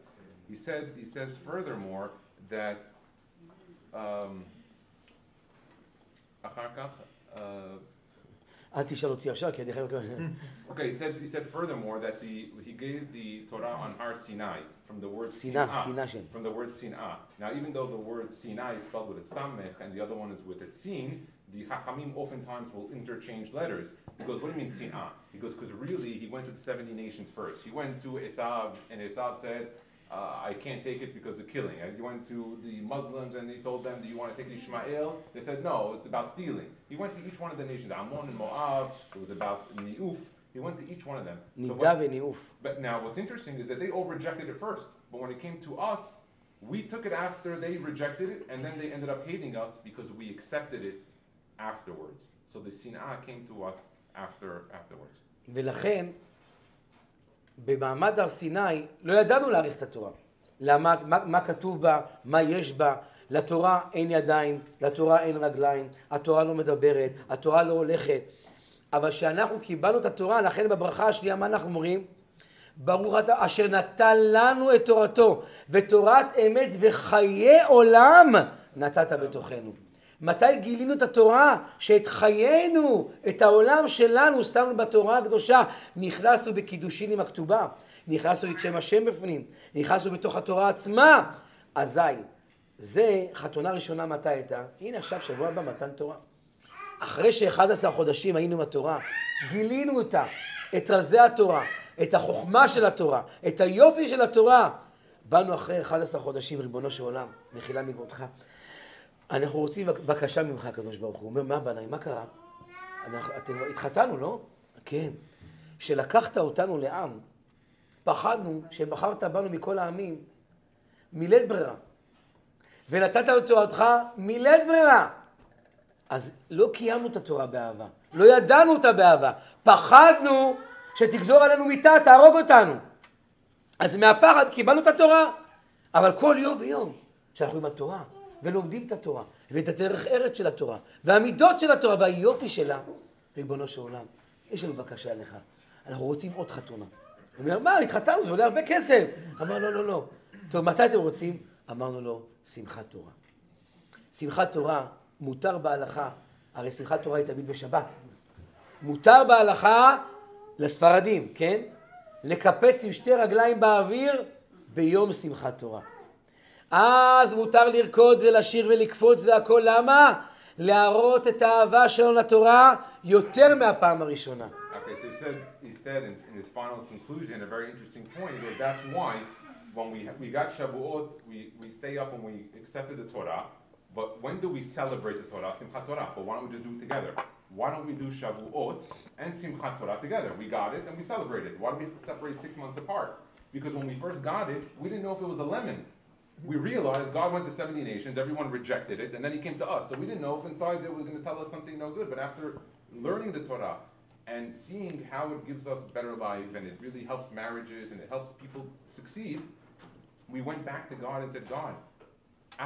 He says furthermore that אחר כך, אל תשאל אותי עכשיו, כי אני חייב... Okay, he said furthermore that he gave the Torah on Har Sinai from the word Sinah, from the word Sinah. Now, even though the word Sinai is spelled with a samech and the other one is with a sin, the Chachamim oftentimes will interchange letters. He goes, what do you mean Sinah? He goes, because really he went to the 70 nations first. He went to Esav, and Esav said, I can't take it because of killing. And he went to the Muslims and he told them, do you want to take Ishmael? They said, no, it's about stealing. He went to each one of the nations, Ammon and Moab, it was about Ni'uf. He went to each one of them. But now what's interesting is that they all rejected it first. But when it came to us, we took it after they rejected it, and then they ended up hating us because we accepted it afterwards. So the Sinah came to us afterwards. ולכן, במעמד הר סיני לא ידענו להעריך את התורה. למה, מה כתוב בה, מה יש בה. לתורה אין ידיים, לתורה אין רגליים, התורה לא מדברת, התורה לא הולכת. אבל כשאנחנו קיבלנו את התורה, לכן בברכה השנייה, מה אנחנו אומרים? ברוך אתה אשר נתן לנו את תורתו, ותורת אמת וחיי עולם נתת בתוכנו. מתי גילינו את התורה? שאת חיינו, את העולם שלנו, שמנו בתורה הקדושה, נכנסנו בקידושין עם הכתובה, נכנסנו את שם השם בפנים, נכנסנו בתוך התורה עצמה. אזי, זה חתונה ראשונה מתי הייתה? הנה עכשיו שבוע הבא מתן תורה. אחרי ש11 חודשים היינו עם התורה, גילינו אותה, את רזי התורה, את החוכמה של התורה, את היופי של התורה. באנו אחרי 11 חודשים, ריבונו של עולם, מחילה מכבודך. אנחנו רוצים בקשה ממך, הקדוש ברוך הוא. הוא אומר, מה בניי, מה קרה? אתם התחתנו, לא? כן. שלקחת אותנו לעם, פחדנו שבחרת בנו מכל העמים, מילת ברירה. ונתת לתורתך מילת ברירה. אז לא קיימנו את התורה באהבה. לא ידענו אותה באהבה. פחדנו שתגזור עלינו מיתה, תהרוג אותנו. אז מהפחד קיבלנו את התורה. אבל כל יום ויום שאנחנו עם התורה, ולומדים את התורה, ואת הדרך ארץ של התורה, והמידות של התורה, והיופי שלה, ריבונו של עולם, יש לנו בקשה אליך. אנחנו רוצים עוד חתונה. הוא אומר, מה, התחתנו, זה עולה הרבה כסף. אמר, לא. טוב, מתי אתם רוצים? אמרנו לו, שמחת תורה. שמחת תורה מותר בהלכה, הרי שמחת תורה היא תמיד בשבת. מותר בהלכה לספרדים, כן? לקפץ עם שתי רגליים באוויר ביום שמחת תורה. אז מותר לרקוד ולשיר ולקפוץ והכל. למה? להראות את האהבה שלנו לתורה יותר מהפעם הראשונה. Okay, so he said in his final conclusion a very interesting point. He goes, that's why when we got Shavuot, we stay up when we accepted the Torah. But when do we celebrate the Torah? Simchat Torah. But why don't we just do it together? Why don't we do Shavuot and Simchat Torah together? We got it and we celebrated. Why do we have to separate 6 months apart? Because when we first got it, we didn't know if it was a lemon. We realized God went to 70 nations, everyone rejected it, and then he came to us. So we didn't know if inside it was going to tell us something no good. But after learning the Torah and seeing how it gives us better life, and it really helps marriages, and it helps people succeed, we went back to God and said, God,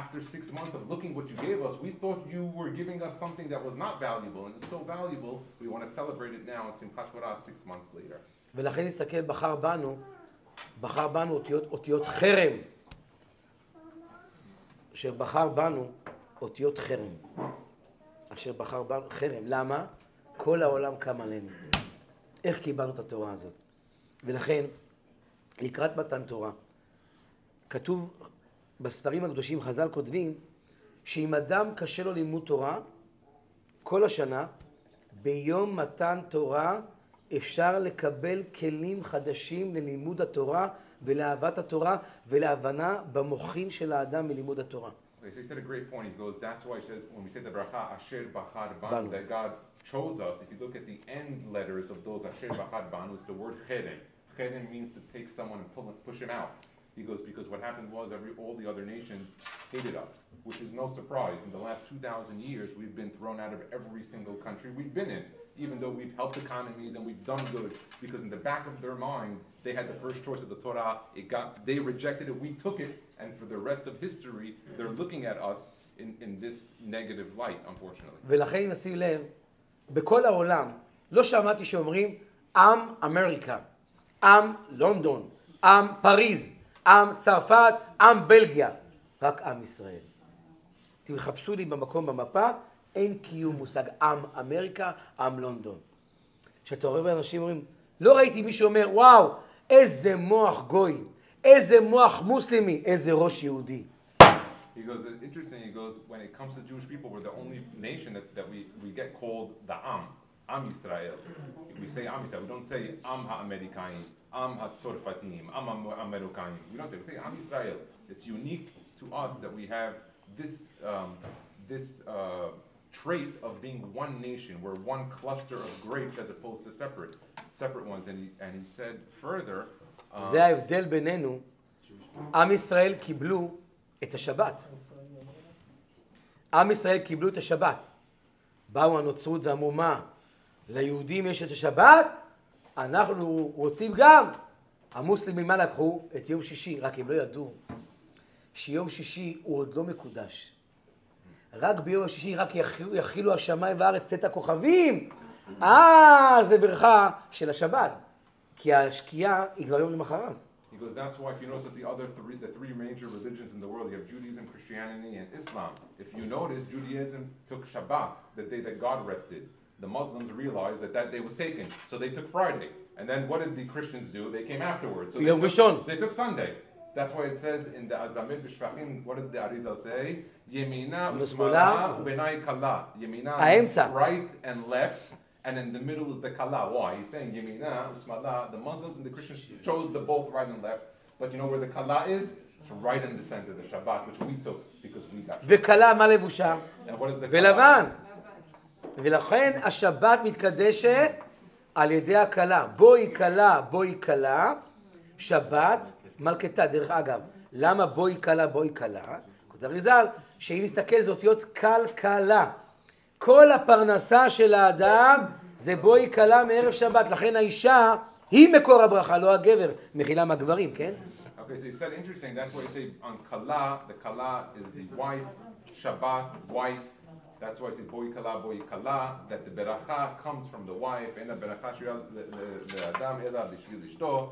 after 6 months of looking what you gave us, we thought you were giving us something that was not valuable, and it's so valuable, we want to celebrate it now in Simchat Torah 6 months later. ולכן נסתכל, בחר בנו אותיות חרם. אשר בחר בנו אותיות חרם. אשר בחר בנו חרם. למה? כל העולם קם עלינו. איך קיבלנו את התורה הזאת? ולכן, לקראת מתן תורה, כתוב בספרים הקדושים, חז"ל כותבים, שאם אדם קשה לו לימוד תורה, כל השנה, ביום מתן תורה, אפשר לקבל כלים חדשים ללימוד התורה, ולאהבת התורה, ולהבנה במוחין של האדם מלימוד התורה. Okay, so he said a great point. He goes, that's why he says, when we say the bracha, Asher Bachar Banu, that God chose us. If you look at the end letters of those Asher Bachar Banu, it's the word Cherem. Cherem means to take someone and push him out. He goes, because what happened was all the other nations hated us, which is no surprise. In the last 2,000 years, we've been thrown out of every single country we've been in, even though we've helped economies and we've done good, because in the back of their mind, they had the first choice of the Torah. They rejected it, we took it, and for the rest of history, they're looking at us in this negative light, unfortunately. ולכן נשים לב, בכל העולם, לא שמעתי שאומרים, עם אמריקה, עם לונדון, עם פריז, עם צרפת, עם בלגיה, רק עם ישראל. תחפשו לי במקום במפה, אין קיום מושג עם אמריקה, עם לונדון. שאתה רואה באנשים אומרים, לא ראיתי מישהו אומר, וואו, איזה מוח גוי, איזה מוח מוסלמי, איזה ראש יהודי. He goes, it's interesting, he goes, when it comes to Jewish people, we're the only nation that we get called the Am Yisrael. We say Am Yisrael, we don't say Am HaAmerikayim, Am HaTzorfatim, Am HaMerokayim. We don't say, we say Am Yisrael. It's unique to us that we have this trait of being one nation. We're one cluster of grapes as opposed to separate ones. And he said further, זה ההבדל בינינו. עם ישראל קיבלו את השבת. עם ישראל קיבלו את השבת. באו הנוצרות ואמרו, מה? ליהודים יש את השבת? אנחנו רוצים גם. המוסלמים מה לקחו? את יום שישי, רק הם לא ידעו שיום שישי הוא עוד לא מקודש. רק ביום השישי רק יכילו השמיים והארץ צאת הכוכבים. זה ברכה של השבת. כי השקיעה היא כבר יום למחרת. He goes, that's why if you notice that the three major religions in the world, you have Judaism, Christianity, and Islam. If you notice, Judaism took Shabbat, the day that God rested. The Muslims realized that day was taken, so they took Friday. And then what did the Christians do? They came afterwards. So they took Sunday. That's why it says in the Azamid B'Shvachim, what does the Arizal say? Yemina Usmala Benai Kala. Yemina means right and left. And in the middle is the kala. Why? He's saying Yemina, Usmala. The Muslims and the Christians chose the both right and left. But you know where the kala is? It's right in the center, the Shabbat, which we took because we got it. וכלה מה לבושה? And what is the בלבן. ולכן השבת מתקדשת על ידי הכלה. בואי כלה, בואי כלה. שבת מלכתה. דרך אגב, למה בואי כלה, בואי כלה? כותב ריזל, שאם נסתכל זה אותיות כלכלה. כל הפרנסה של האדם זה בואי כלה מערב שבת, לכן האישה היא מקור הברכה, לא הגבר, מחילה מהגברים, כן? Okay, so he said interesting, that's why he say on kala, the kala is the wife, Shabbat, wife, that's why he says boi kala, that the beracha comes from the wife, and the beracha shirah the adam ela b'shvil ishto,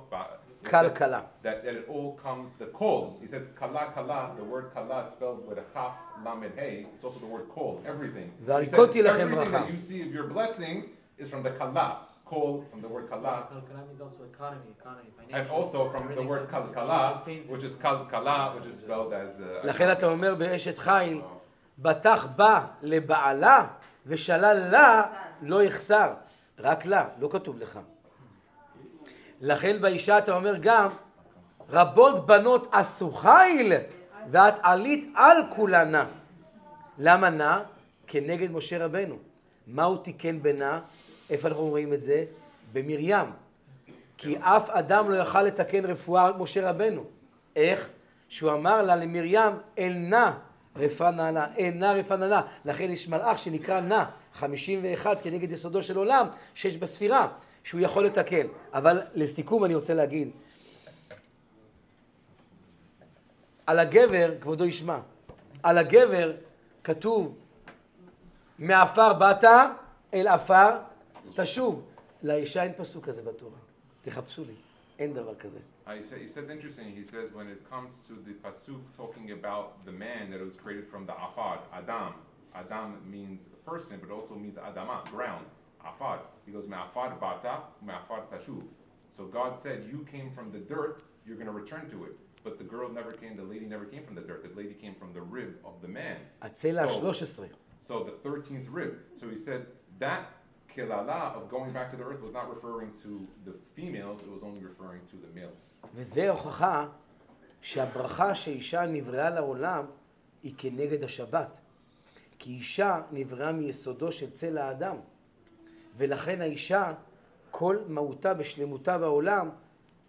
כלכלה. that it all comes, the kol, he says kala, the word kala spelled with a chaf, lamed hey, it's also the word kol, everything. He says, everything that you see of your blessing is from the kala, kol, from the word kala. Kala means also economy, financial. And also from the word kala, which is kala, which is spelled as... לכן אתה אומר באשת חיל, בטח בא לבעלה ושלל לה לא יחסר, רק לה, לא כתוב לך. לכן באישה אתה אומר גם, רבות בנות עשו חיל, ואת עלית על כולנה. למה נע? כנגד משה רבנו. מה הוא תיקן בנה? איפה אנחנו רואים את זה? במרים. כי אף אדם לא יכל לתקן רפואה משה רבנו. איך? שהוא אמר לה למרים, אל נא רפא נעלה, אל נא רפא נעלה. לכן יש מלאך שנקרא נא, 51 כנגד יסודו של עולם, שיש בספירה. שהוא יכול לתקן. אבל לסיכום אני רוצה להגיד, על הגבר, כבודו ישמע, על הגבר כתוב, מעפר באת אל עפר תשוב. לאישה אין פסוק כזה בתורה. תחפשו לי, אין דבר כזה. He says interesting, he says when it comes to the pasuk talking about the man that was created from the afar, Adam. Adam means a person, but also means Adama, ground. Afar. He goes, Ma'afar bata, Ma'afar tashuv. So God said, you came from the dirt, you're going to return to it. But the girl never came, the lady never came from the dirt. The lady came from the rib of the man. So the 13th rib. So he said, that kilala of going back to the earth was not referring to the females, it was only referring to the males. וזה הוכחה שהברכה שאישה נבראה לעולם היא כנגד השבת. כי אישה נבראה מיסודו של צל האדם. ולכן האישה, כל מהותה בשלמותה בעולם,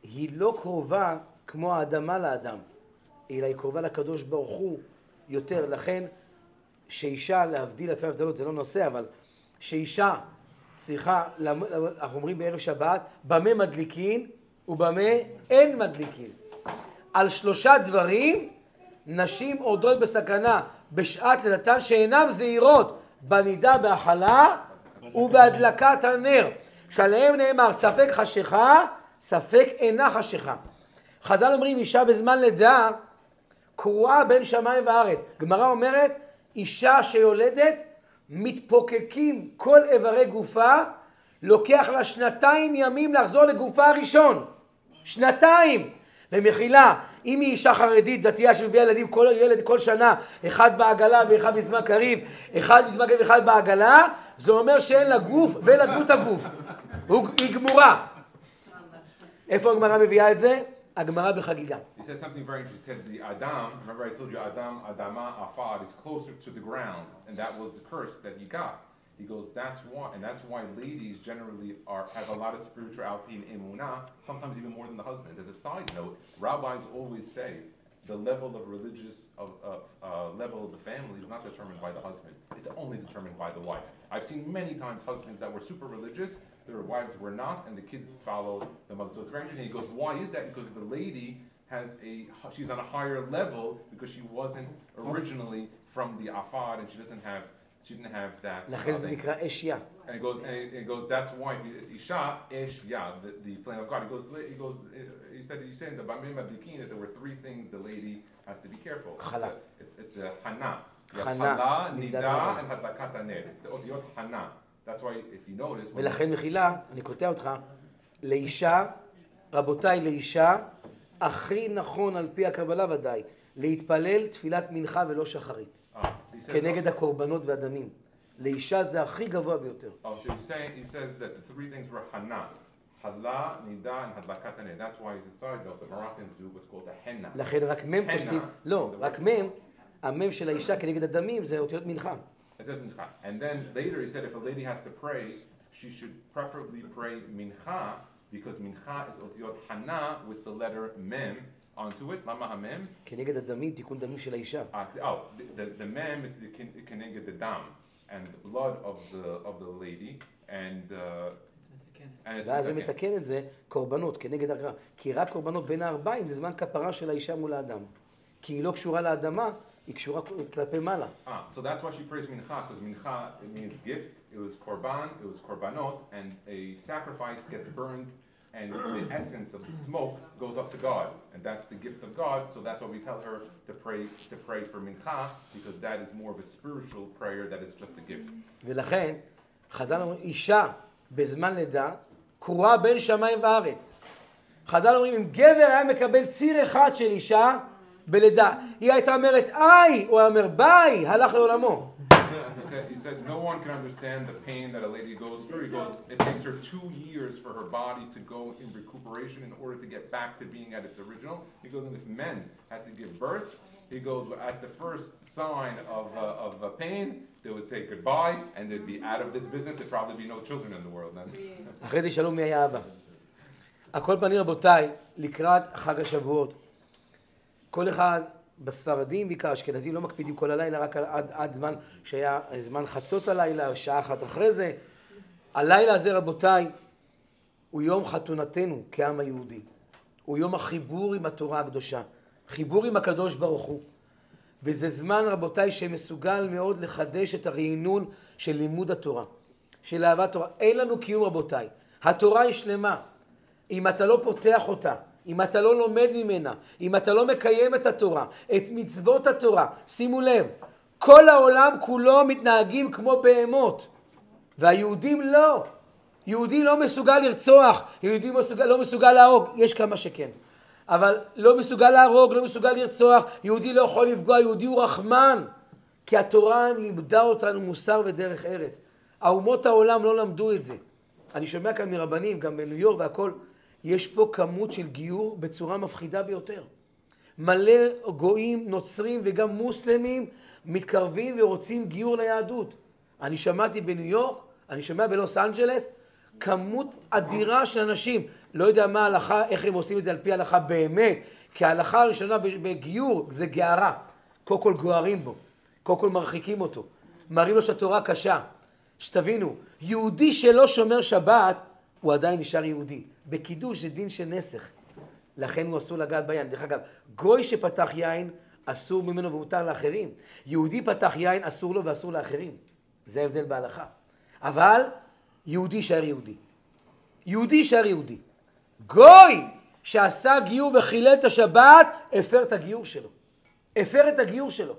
היא לא קרובה כמו האדמה לאדם, אלא היא קרובה לקדוש ברוך הוא יותר. לכן שאישה, להבדיל לפי הבדלות, זה לא נושא, אבל שאישה צריכה, אנחנו אומרים בערב שבת, במה מדליקין ובמה אין מדליקין. על 3 דברים נשים עודות בסכנה בשעת לידתן שאינם זהירות, בנידה בהחלה ובהדלקת הנר, שעליהם נאמר ספק חשיכה, ספק אינה חשיכה. חז"ל אומרים אישה בזמן לידה קרועה בין שמיים וארץ. גמרא אומרת אישה שיולדת מתפוקקים כל איברי גופה, לוקח לה 2 ימים לחזור לגופה הראשון. 2. ומחילה, אם היא אישה חרדית דתייה שמביאה ילדים כל שנה, אחד בעגלה ואחד בזמן קריב, אחד בזמן קריב ואחד בעגלה, זה אומר שאין לה גוף ואין לה דמות הגוף. היא גמורה. איפה הגמרא מביאה את זה? הגמרא בחגיגה. He said something very interesting. He said the Adam, remember I told you Adam, Adama, Afad is closer to the ground, and that was the curse that he got. He goes, that's why ladies generally have a lot of spirituality in emunah, sometimes even more than the husbands. As a side note, rabbis always say the level of level of the family is not determined by the husband. It's only determined by the wife. I've seen many times husbands that were super religious, their wives were not, and the kids followed the mother. So it's very interesting. He goes, why is that? Because the lady she's on a higher level because she wasn't originally from the Afad, and she didn't have that. לכן זה נקרא אשיה. And it goes, that's why it's Isha, Eshya, the flame of God. He said in the Bamim Abdikin that there were 3 things the lady has to be careful. Chala. It's Hana. Hana, Nida, and Hadlakat HaNer. It's the Odiot Hana. That's why if you notice... ולכן מחילה, אני קוטע אותך, לאישה, רבותיי, לאישה, הכי נכון על פי הקבלה ודאי, להתפלל תפילת מנחה ולא שחרית. כנגד הקורבנות והדמים. לאישה זה הכי גבוה ביותר. He says that the 3 things were Hana, Hadla, Nida, and Hadlakat HaNer. That's why, as a side note, the Moroccans do what's called a henna. לכן רק מם תוסיף, לא, רק מם, המם של האישה כנגד הדמים זה אותיות מנחה. And then later he said if a lady has to pray, she should preferably pray mincha, because mincha is otiyot hana with the letter mem onto it, lama hamem. כנגד הדמים, תיקון דמים של האישה. The mem is the כנגד the dam, and the blood of the lady, and ואז זה מתקן את זה, קורבנות, כנגד הקרבה. כי רק קורבנות בין הערביים זה זמן כפרה של האישה מול האדם. כי היא לא קשורה לאדמה, היא קשורה כלפי מעלה. So that's why she prays mincha, because mincha it means gift. It was korban, it was korbanot, and a sacrifice gets burned, and the essence of the smoke goes up to God, and that's the gift of God. So that's why we tell her to pray for mincha, because that is more of a spiritual prayer that is just a gift. ולכן חז"ל אומרים אישה בזמן לידה קרועה בין שמיים וארץ. חז"ל אומרים אם גבר היה מקבל ציר אחד של אישה בלידה, היא הייתה אומרת איי, הוא היה אומר ביי, הלך לעולמו. He said no one can understand the pain that a lady goes through. He goes, it takes her 2 years for her body to go in recuperation in order to get back to being at its original. He goes, and if men had to give birth, he goes, at the first sign of pain, they would say goodbye, and they'd be out of this business. There'd probably be no children in the world then. אחרי זה שאלו מי היה אבא. הכל פנים רבותיי, לקראת חג השבועות. כל אחד בספרדים בעיקר, אשכנזים לא מקפידים כל הלילה, רק עד זמן שהיה זמן חצות הלילה, שעה אחת אחרי זה. הלילה הזה רבותיי, הוא יום חתונתנו כעם היהודי. הוא יום החיבור עם התורה הקדושה. חיבור עם הקדוש ברוך הוא. וזה זמן רבותיי שמסוגל מאוד לחדש את הרענון של לימוד התורה. של אהבת תורה. אין לנו קיום רבותיי. התורה היא שלמה. אם אתה לא פותח אותה, אם אתה לא לומד ממנה, אם אתה לא מקיים את התורה, את מצוות התורה, שימו לב, כל העולם כולו מתנהגים כמו בהמות, והיהודים לא. יהודי לא מסוגל לרצוח, יהודי לא מסוגל להרוג, יש כמה שכן. אבל לא מסוגל להרוג, לא מסוגל לרצוח, יהודי לא יכול לפגוע, יהודי הוא רחמן. כי התורה לימדה אותנו מוסר ודרך ארץ. האומות העולם לא למדו את זה. אני שומע כאן מרבנים, גם בניו יורק והכל, יש פה כמות של גיור בצורה מפחידה ביותר. מלא גויים, נוצרים וגם מוסלמים מתקרבים ורוצים גיור ליהדות. אני שמעתי בניו יורק, אני שומע בלוס אנג'לס, כמות אדירה של אנשים. לא יודע מה ההלכה, איך הם עושים את זה על פי ההלכה באמת, כי ההלכה הראשונה בגיור זה גערה. קודם כל גוערים בו, קודם כל מרחיקים אותו. מראים לו שהתורה קשה. שתבינו, יהודי שלא שומר שבת, הוא עדיין נשאר יהודי. בקידוש זה דין של נסך. לכן הוא אסור לגעת ביין. דרך אגב, גוי שפתח יין, אסור ממנו ומותר לאחרים. יהודי פתח יין, אסור לו ואסור לאחרים. זה ההבדל בהלכה. אבל יהודי יישאר יהודי. יהודי יישאר יהודי. גוי שעשה גיור וחילל את השבת, הפר את הגיור שלו. הפר את הגיור שלו.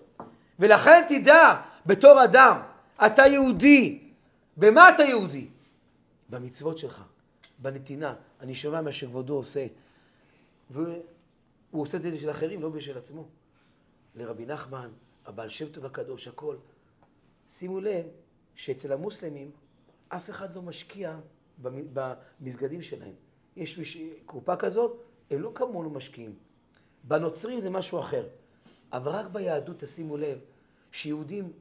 ולכן תדע, בתור אדם, אתה יהודי. במה אתה יהודי? במצוות שלך, בנתינה. אני שומע מה שכבודו עושה. והוא עושה את זה של אחרים, לא בשביל עצמו. לרבי נחמן, הבעל שם טוב הקדוש, הכל. שימו לב שאצל המוסלמים אף אחד לא משקיע במסגדים שלהם. יש קופה כזאת, הם לא כמונו משקיעים. בנוצרים זה משהו אחר. אבל רק ביהדות תשימו לב שיהודים,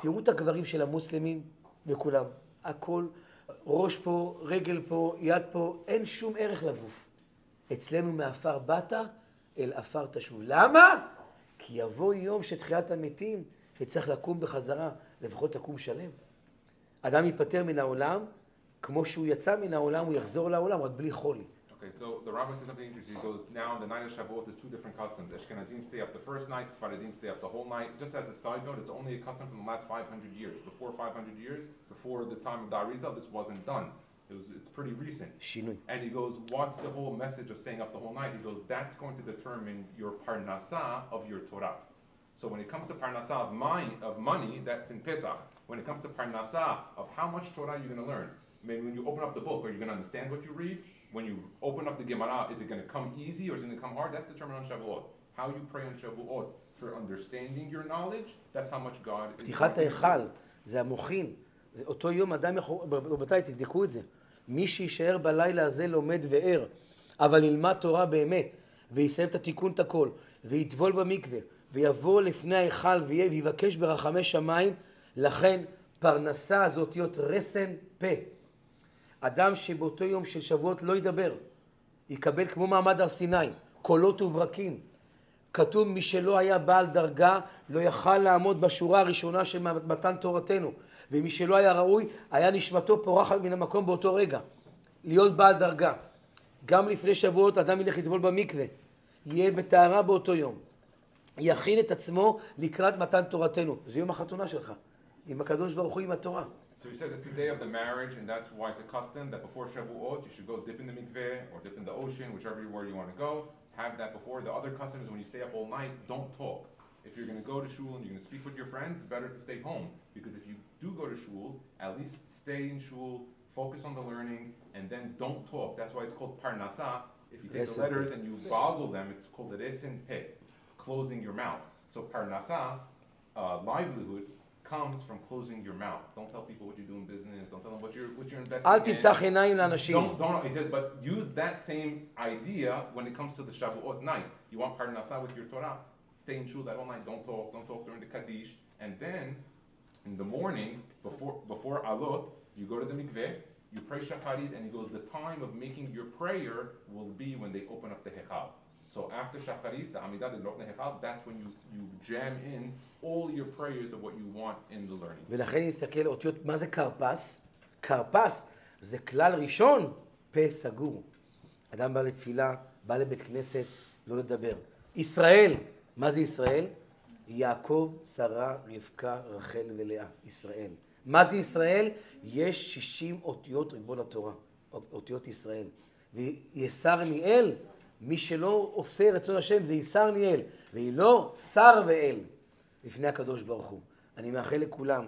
תראו את הגברים של המוסלמים וכולם. הכל, ראש פה, רגל פה, יד פה, אין שום ערך לגוף. אצלנו מאפר באת, אל אפר תשוב. למה? כי יבוא יום שתחיית המתים, שצריך לקום בחזרה, לפחות תקום שלם. אדם ייפטר מן העולם, כמו שהוא יצא מן העולם, הוא יחזור לעולם, רק בלי חולי. Okay, so the rabbi says something interesting. He goes, now the night of Shavuot, there's two different customs. Ashkenazim stay up the first night, Sephardim stay up the whole night. Just as a side note, it's only a custom from the last 500 years. Before 500 years, before the time of the Arizal, this wasn't done. It's pretty recent. שינוי. And he goes, what's the whole message of staying up the whole night? He goes, that's going to determine your parnasah of your Torah. So when it comes to parnasah of money, that's in Pesach. When it comes to parnasah of how much Torah you're going to learn. Maybe when you open up the book, are you going to understand what you read? When you open up the Gemara, is it going to come easy or is it going to come hard? That's determined on Shavuot. How you pray on Shavuot for understanding your knowledge, that's how much God is. פתיחת ההיכל, זה המוחין. אותו יום אדם יכול, רבותיי, תבדקו את זה. מי שישאר בלילה הזה לומד וער, אבל ילמד תורה באמת, ויסיים את התיקון את הכל, ויטבול במקווה, ויבוא לפני ההיכל ויבקש ברחמי שמיים, לכן פרנסה הזאת להיות רסן פה. אדם שבאותו יום של שבועות לא ידבר, יקבל כמו מעמד הר סיני, קולות וברקים. כתוב מי שלא היה בעל דרגה לא יכל לעמוד בשורה הראשונה של מתן תורתנו, ומי שלא היה ראוי היה נשמתו פורחת מן המקום באותו רגע, להיות בעל דרגה. גם לפני שבועות אדם ילך לטבול במקווה, יהיה בטהרה באותו יום, יכין את עצמו לקראת מתן תורתנו. זה יום החתונה שלך, עם הקדוש ברוך הוא, עם התורה. So he said it's the day of the marriage, and that's why it's a custom that before Shavuot you should go dip in the mikveh or dip in the ocean, whichever where you want to go. Have that before. The other custom is when you stay up all night, don't talk. If you're going to go to shul and you're going to speak with your friends, it's better to stay home. Because if you do go to shul, at least stay in shul, focus on the learning, and then don't talk. That's why it's called parnasah. If you take the letters and you boggle them, it's called resen pe, closing your mouth. So parnasah, livelihood, comes from closing your mouth. Don't tell people what you do in business. Don't tell them what you're investing אל in. תפתח עיניים לאנשים. But use that same idea when it comes to the Shavuot night. You want parnasah with your Torah. Stay in shul that all night. Don't talk during the Kaddish. And then, in the morning, before Alot, you go to the mikveh, you pray Shacharit, and he goes, the time of making your prayer will be when they open up the Hechal. So after Shacharit, the Amidah, the Lok Nehechal, that's when you jam in all your prayers of what you want in the learning. ולכן נסתכל אותיות, מה זה קרפס? קרפס זה כלל ראשון, פה סגור. אדם בא לתפילה, בא לבית כנסת, לא לדבר. ישראל, מה זה ישראל? יעקב, שרה, רבקה, רחל ולאה. ישראל. מה זה ישראל? יש 60 אותיות ריבון התורה, אותיות ישראל. ויסר ניאל, מי שלא עושה רצון השם זה יסר ניאל, והיא לא שר ואל לפני הקדוש ברוך הוא. אני מאחל לכולם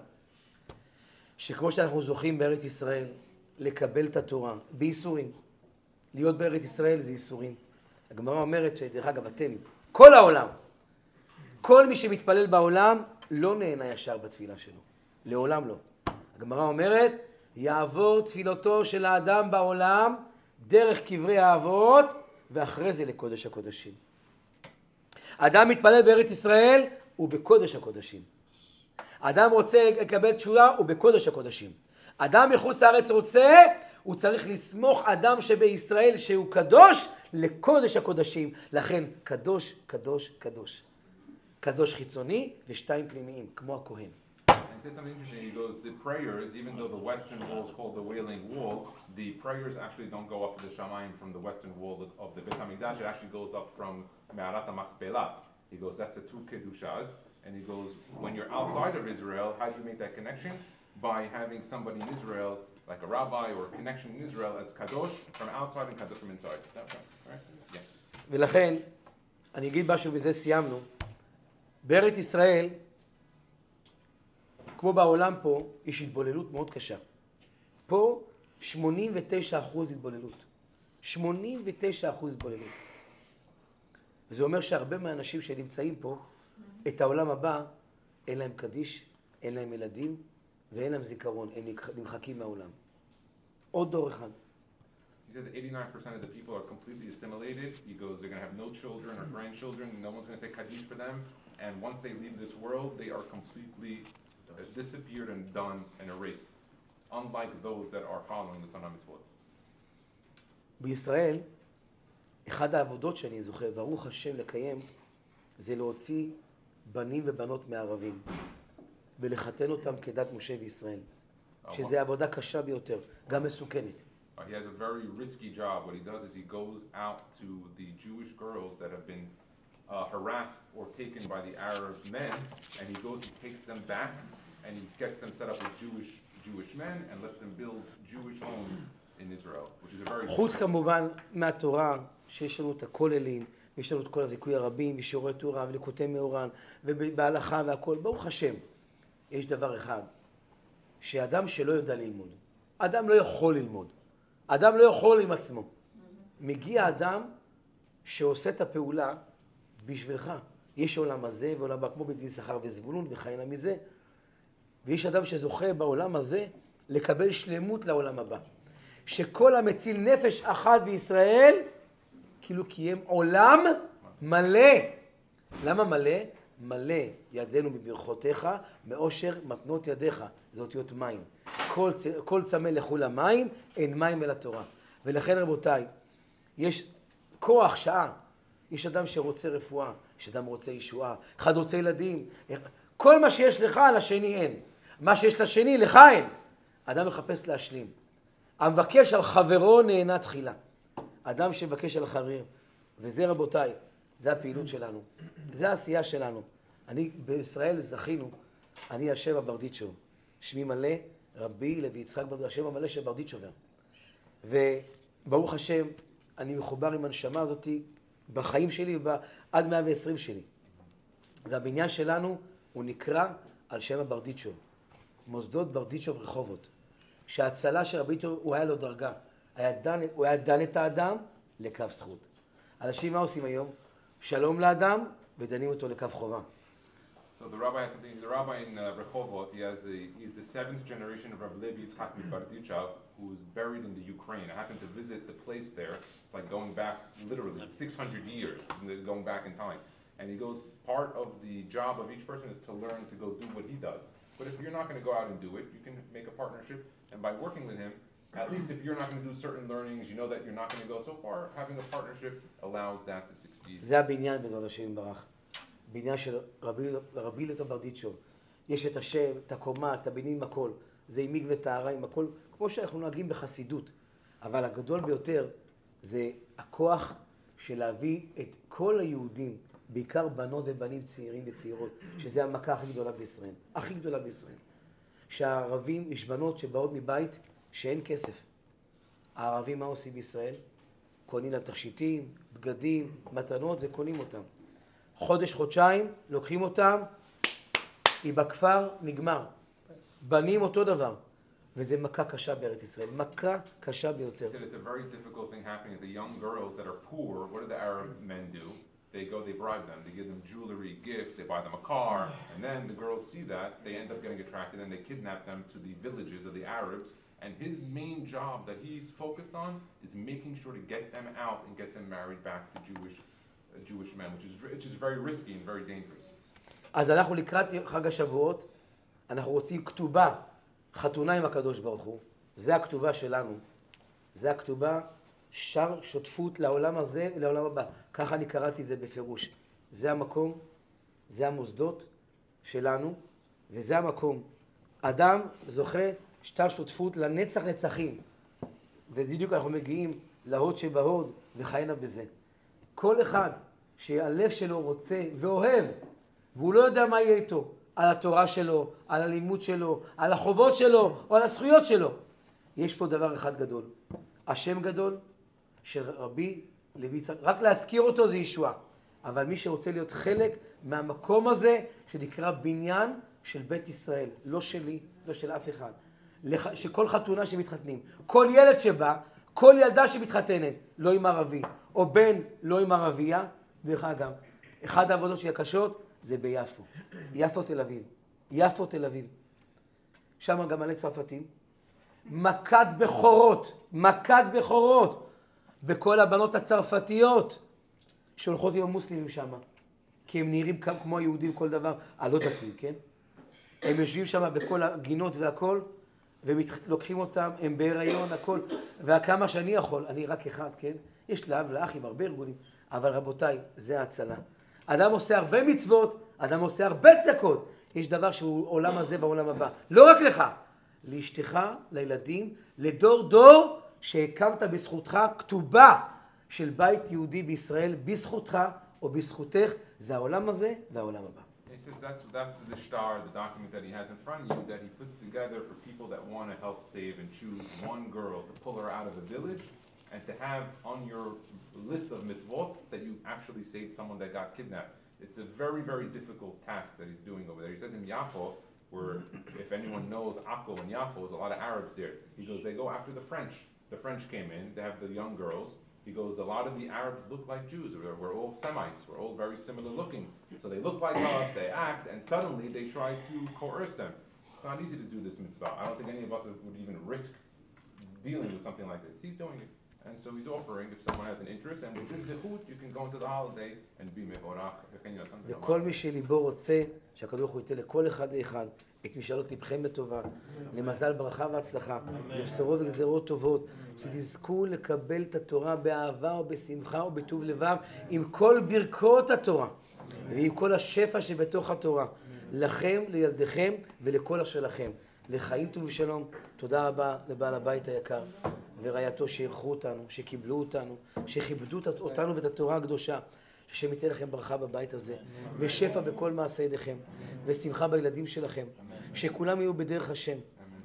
שכמו שאנחנו זוכים בארץ ישראל לקבל את התורה בייסורים, להיות בארץ ישראל זה ייסורים. הגמרא אומרת שדרך אגב אתם, כל העולם, כל מי שמתפלל בעולם לא נהנה ישר בתפילה שלו, לעולם לא. הגמרא אומרת יעבור תפילתו של האדם בעולם דרך קברי האבות ואחרי זה לקודש הקודשים. אדם מתפלל בארץ ישראל הוא בקודש הקודשים. אדם רוצה לקבל תשובה הוא בקודש הקודשים. אדם מחוץ לארץ רוצה, הוא צריך לסמוך אדם שבישראל שהוא קדוש לקודש הקודשים. לכן קדוש, קדוש, קדוש. קדוש חיצוני ושתיים פנימיים, כמו הכהן. He says something interesting. He goes, the prayers, even though the western wall is called the Wailing Wall, the prayers actually don't go up to the Shamayim from the western wall of the Beit HaMikdash. It actually goes up from Me'arat HaMachpelah. He goes, that's the two Kedushas. And he goes, when you're outside of Israel, how do you make that connection? By having somebody in Israel, like a rabbi or a connection in Israel as Kadosh from outside and Kadosh from inside. Is that right? Yeah. ולכן, אני אגיד משהו בזה סיימנו. בארץ ישראל, כמו בעולם פה, יש התבוללות מאוד קשה. פה 89% התבוללות. 89% התבוללות. וזה אומר שהרבה מהאנשים שנמצאים פה, את העולם הבא, אין להם קדיש, אין להם ילדים, ואין להם זיכרון, הם נמחקים מהעולם. עוד דור אחד. He says 89% of the people are completely assimilated. He goes, they're going to have no children or grandchildren. No one's going to say Kaddish for them. And once they leave this world, they are completely disappeared and done and erased. Unlike those that are following the Torah mitzvot. בישראל, אחד העבודות שאני זוכר, ברוך השם לקיים, זה להוציא בנים ובנות מערבים, ולחתן אותם כדת משה וישראל. שזה עבודה קשה ביותר, גם מסוכנת. He has a very risky job. What he does is he goes out to the Jewish girls that have been harassed or taken by the Arab men, and he goes and takes them back, and he gets them set up with Jewish men, and lets them build Jewish homes in Israel, which is a very... חוץ כמובן מהתורה, שיש לנו את הכוללים, ויש לנו את כל הזיכוי הרבים, ושיעורי תורה, וליקוטי מאורן, ובהלכה והכל. ברוך השם, יש דבר אחד, שאדם שלא יודע ללמוד, אדם לא יכול ללמוד, אדם לא יכול עם עצמו. מגיע אדם שעושה את הפעולה בשבילך. יש עולם הזה ועולם הבא, כמו בדין שכר וזבולון וחיינה מזה. ויש אדם שזוכה בעולם הזה לקבל שלמות לעולם הבא. שכל המציל נפש אחת בישראל, כאילו קיים עולם מלא. למה מלא? מלא ידינו בברכותיך, מאושר מתנות ידיך. זה אותיות מים. כל צמא לכו למים, אין מים אל התורה. ולכן רבותיי, יש כוח שעה. יש אדם שרוצה רפואה, יש אדם רוצה ישועה, אחד רוצה ילדים. כל מה שיש לך, לשני אין. מה שיש לשני, לך אין. אדם מחפש להשלים. המבקש על חברו נהנה תחילה. אדם שמבקש על חבר. וזה רבותיי, זה הפעילות שלנו. זה העשייה שלנו. אני בישראל זכינו, אני על שם הברדיצ'וב. שמי מלא, רבי לוי יצחק ברדיצ'וב, השם המלא של ברדיצ'ובר. וברוך השם, אני מחובר עם הנשמה הזאת בחיים שלי עד 120 שלי. והבניין שלנו הוא נקרא על שם הברדיצ'וב. מוסדות ברדיצ'וב רחובות. שההצלה של ברדיצ'וב הוא היה לו דרגה. הוא היה דן את האדם לקו זכות. אנשים מה עושים היום? שלום לאדם ודנים אותו לקו חובה. So the rabbi has something. The rabbi in Rehovot, he's the 7th generation of Rabbi Levi Yitzchak Bardichov, who's buried in the Ukraine. I happened to visit the place there. It's like going back literally 600 years, going back in time. And he goes, part of the job of each person is to learn to go do what he does. But if you're not going to go out and do it, you can make a partnership. And by working with him, at least if you're not going to do certain learnings, you know that you're not going to go so far. Having a partnership allows that to succeed. זה הבניין בעזרת השם ברח. בניין של רבי לוי ברדיצ'וב. יש את השם, את הקומה, את הבניין, הכל. זה עם מקווה טהרה, עם הכל, כמו שאנחנו נוהגים בחסידות. אבל הגדול ביותר זה הכוח של להביא את כל היהודים, בעיקר בנות ובנים צעירים וצעירות, שזה המכה הכי גדולה בישראל. הכי גדולה בישראל. שהערבים, יש בנות שבאות מבית שאין כסף. הערבים מה עושים בישראל? קונים להם תכשיטים, בגדים, מתנות וקונים אותם. חודש, חודשיים, לוקחים אותם, היא בכפר, נגמר. בנים אותו דבר. וזה מכה קשה בארץ ישראל. מכה קשה ביותר. It's a very difficult thing happening. The young girls that are poor, what do the Arab men do? They go, they bribe them. They give them jewelry, gifts, they buy them a car. And then the girls see that, they end up getting attracted and they kidnap them to the villages of the Arabs. And his main job that he's focused on is making sure to get them out and get them married back to Jewish men, which is very risky and very dangerous. אז אנחנו לקראת חג השבועות, אנחנו רוצים כתובה, חתונה עם הקדוש ברוך הוא. זה הכתובה שלנו. זה הכתובה, שר שותפות לעולם הזה ולעולם הבא. ככה אני קראתי זה בפירוש. זה המקום, זה המוסדות שלנו, וזה המקום. אדם זוכה שטר שותפות לנצח נצחים. ובדיוק אנחנו מגיעים להוד שבהוד וחיינה בזה. כל אחד שהלב שלו רוצה ואוהב, והוא לא יודע מה יהיה איתו, על התורה שלו, על הלימוד שלו, על החובות שלו, או על הזכויות שלו. יש פה דבר אחד גדול. השם גדול של רבי לוי יצחק, רק להזכיר אותו זה ישועה. אבל מי שרוצה להיות חלק מהמקום הזה, שנקרא בניין של בית ישראל, לא שלי, לא של אף אחד. שכל חתונה שמתחתנים, כל ילד שבא, כל ילדה שמתחתנת, לא עם ערבי, או בן לא עם ערבייה, דרך אגב, אחד העבודות שהיא הקשות זה ביפו. יפו תל אביב. יפו תל אביב. שם גם מלא צרפתים. מכת בכורות בכל הבנות הצרפתיות שהולכות עם המוסלמים שם. כי הם נראים כמו היהודים כל דבר, הלא דתיים, כן? הם יושבים שם בכל הגינות והכל, ולוקחים אותם, הם בהיריון, הכל, וכמה שאני יכול, אני רק אחד, כן? יש לאב, לאח עם הרבה ארגונים, אבל רבותיי, זה ההצלה. אדם עושה הרבה מצוות, אדם עושה הרבה צדקות. יש דבר שהוא עולם הזה בעולם הבא. לא רק לך, לאשתך, לילדים, לדור שהקמת בזכותך כתובה של בית יהודי בישראל, בזכותך או בזכותך, זה העולם הזה והעולם הבא. He says that's the star, the document that he has in front of you, that he puts together for people that want to help save and choose one girl to pull her out of the village and to have on your list of mitzvot that you actually saved someone that got kidnapped. It's a very, very difficult task that he's doing over there. He says in Yafo, where if anyone knows Akko and Yafo, there's a lot of Arabs there. He goes, they go after the French. The French came in, they have the young girls. He goes, a lot of the Arabs look like Jews. We're all Semites. We're all very similar looking. So they look like us, they act, and suddenly they try to coerce them. It's not easy to do this mitzvah. I don't think any of us would even risk dealing with something like this. He's doing it. And so he's offering, if someone has an interest, and with this zechut, you can go into the holiday and be mevorach. וכל מי שליבו רוצה, שהקדוש ברוך הוא ייתן לכל אחד ואחד את משאלות לבכם לטובה, למזל ברכה והצלחה, לבשורות וגזרות טובות, שתזכו לקבל את התורה באהבה ובשמחה ובטוב לבב, עם כל ברכות התורה, ועם כל השפע שבתוך התורה, לכם, לילדיכם ולכל השלכם. לחיים טוב ושלום. תודה רבה לבעל הבית היקר ורעייתו שאירחו אותנו, שקיבלו אותנו, שכיבדו אותנו ואת התורה הקדושה. שהשם ייתן לכם ברכה בבית הזה, ושפע בכל מעשה ידיכם, ושמחה בילדים שלכם, שכולם יהיו בדרך השם,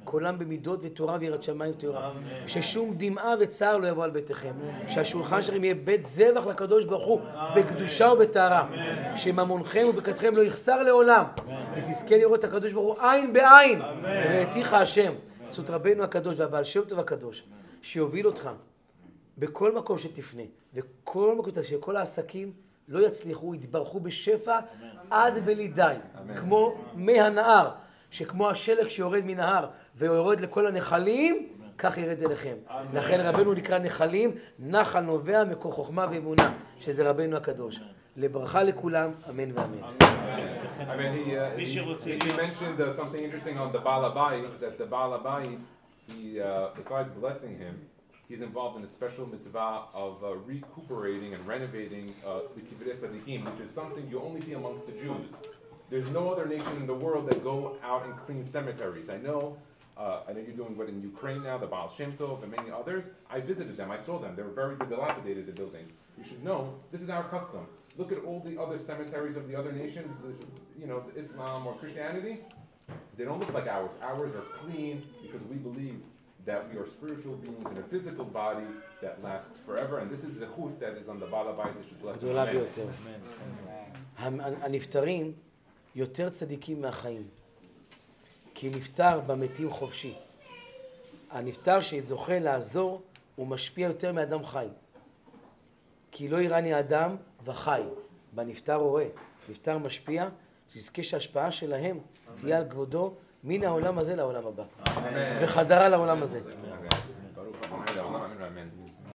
כולם במידות ותורה ויראת שמיים ותורה, ששום דמעה וצער לא יבוא על ביתכם, שהשולחן שלכם יהיה בית זבח לקדוש ברוך הוא, בקדושה ובטהרה, שממונכם וברכתכם לא יחסר לעולם, ותזכה לראות את הקדוש ברוך הוא עין בעין, ראיתיך השם, זאת רבנו הקדוש והבעל שם טוב הקדוש, שיוביל אותך בכל מקום שתפנה, וכל מקום שכל העסקים לא יצליחו, יתברכו בשפע עד בלי די, כמו מי הנהר, שכמו השלג שיורד מנהר ויורד לכל הנחלים, כך ירד אליכם. לכן רבנו נקרא נחלים, נחל נובע מכוח חוכמה ואמונה, שזה רבנו הקדוש. לברכה לכולם, אמן ואמן. I mean, he mentioned something interesting on the Baal Habayit, that the Baal Habayit, besides blessing him, he's involved in a special mitzvah of recuperating and renovating the Kibbutz Tzadikim, which is something you only see amongst the Jews. There's no other nation in the world that go out and clean cemeteries. I know you're doing what in Ukraine now, the Baal Shem Tov and many others. I visited them, I saw them. They were very dilapidated, the buildings. You should know, this is our custom. Look at all the other cemeteries of the other nations, Islam or Christianity. They don't look like ours. Ours are clean because we believe that we are spiritual beings in a physical body that lasts forever, and this is the zechut that is on the Baal Habayit that should bless us. הנפטרים יותר צדיקים מהחיים, כי נפטר במתים חופשי. הנפטר שזוכה לעזור הוא משפיע יותר מאדם חי, כי לא יראני אדם וחי. בנפטר רואה, נפטר משפיע, שיזכה שההשפעה שלהם תהיה על כבודו מן העולם הזה לעולם הבא, וחזרה לעולם הזה.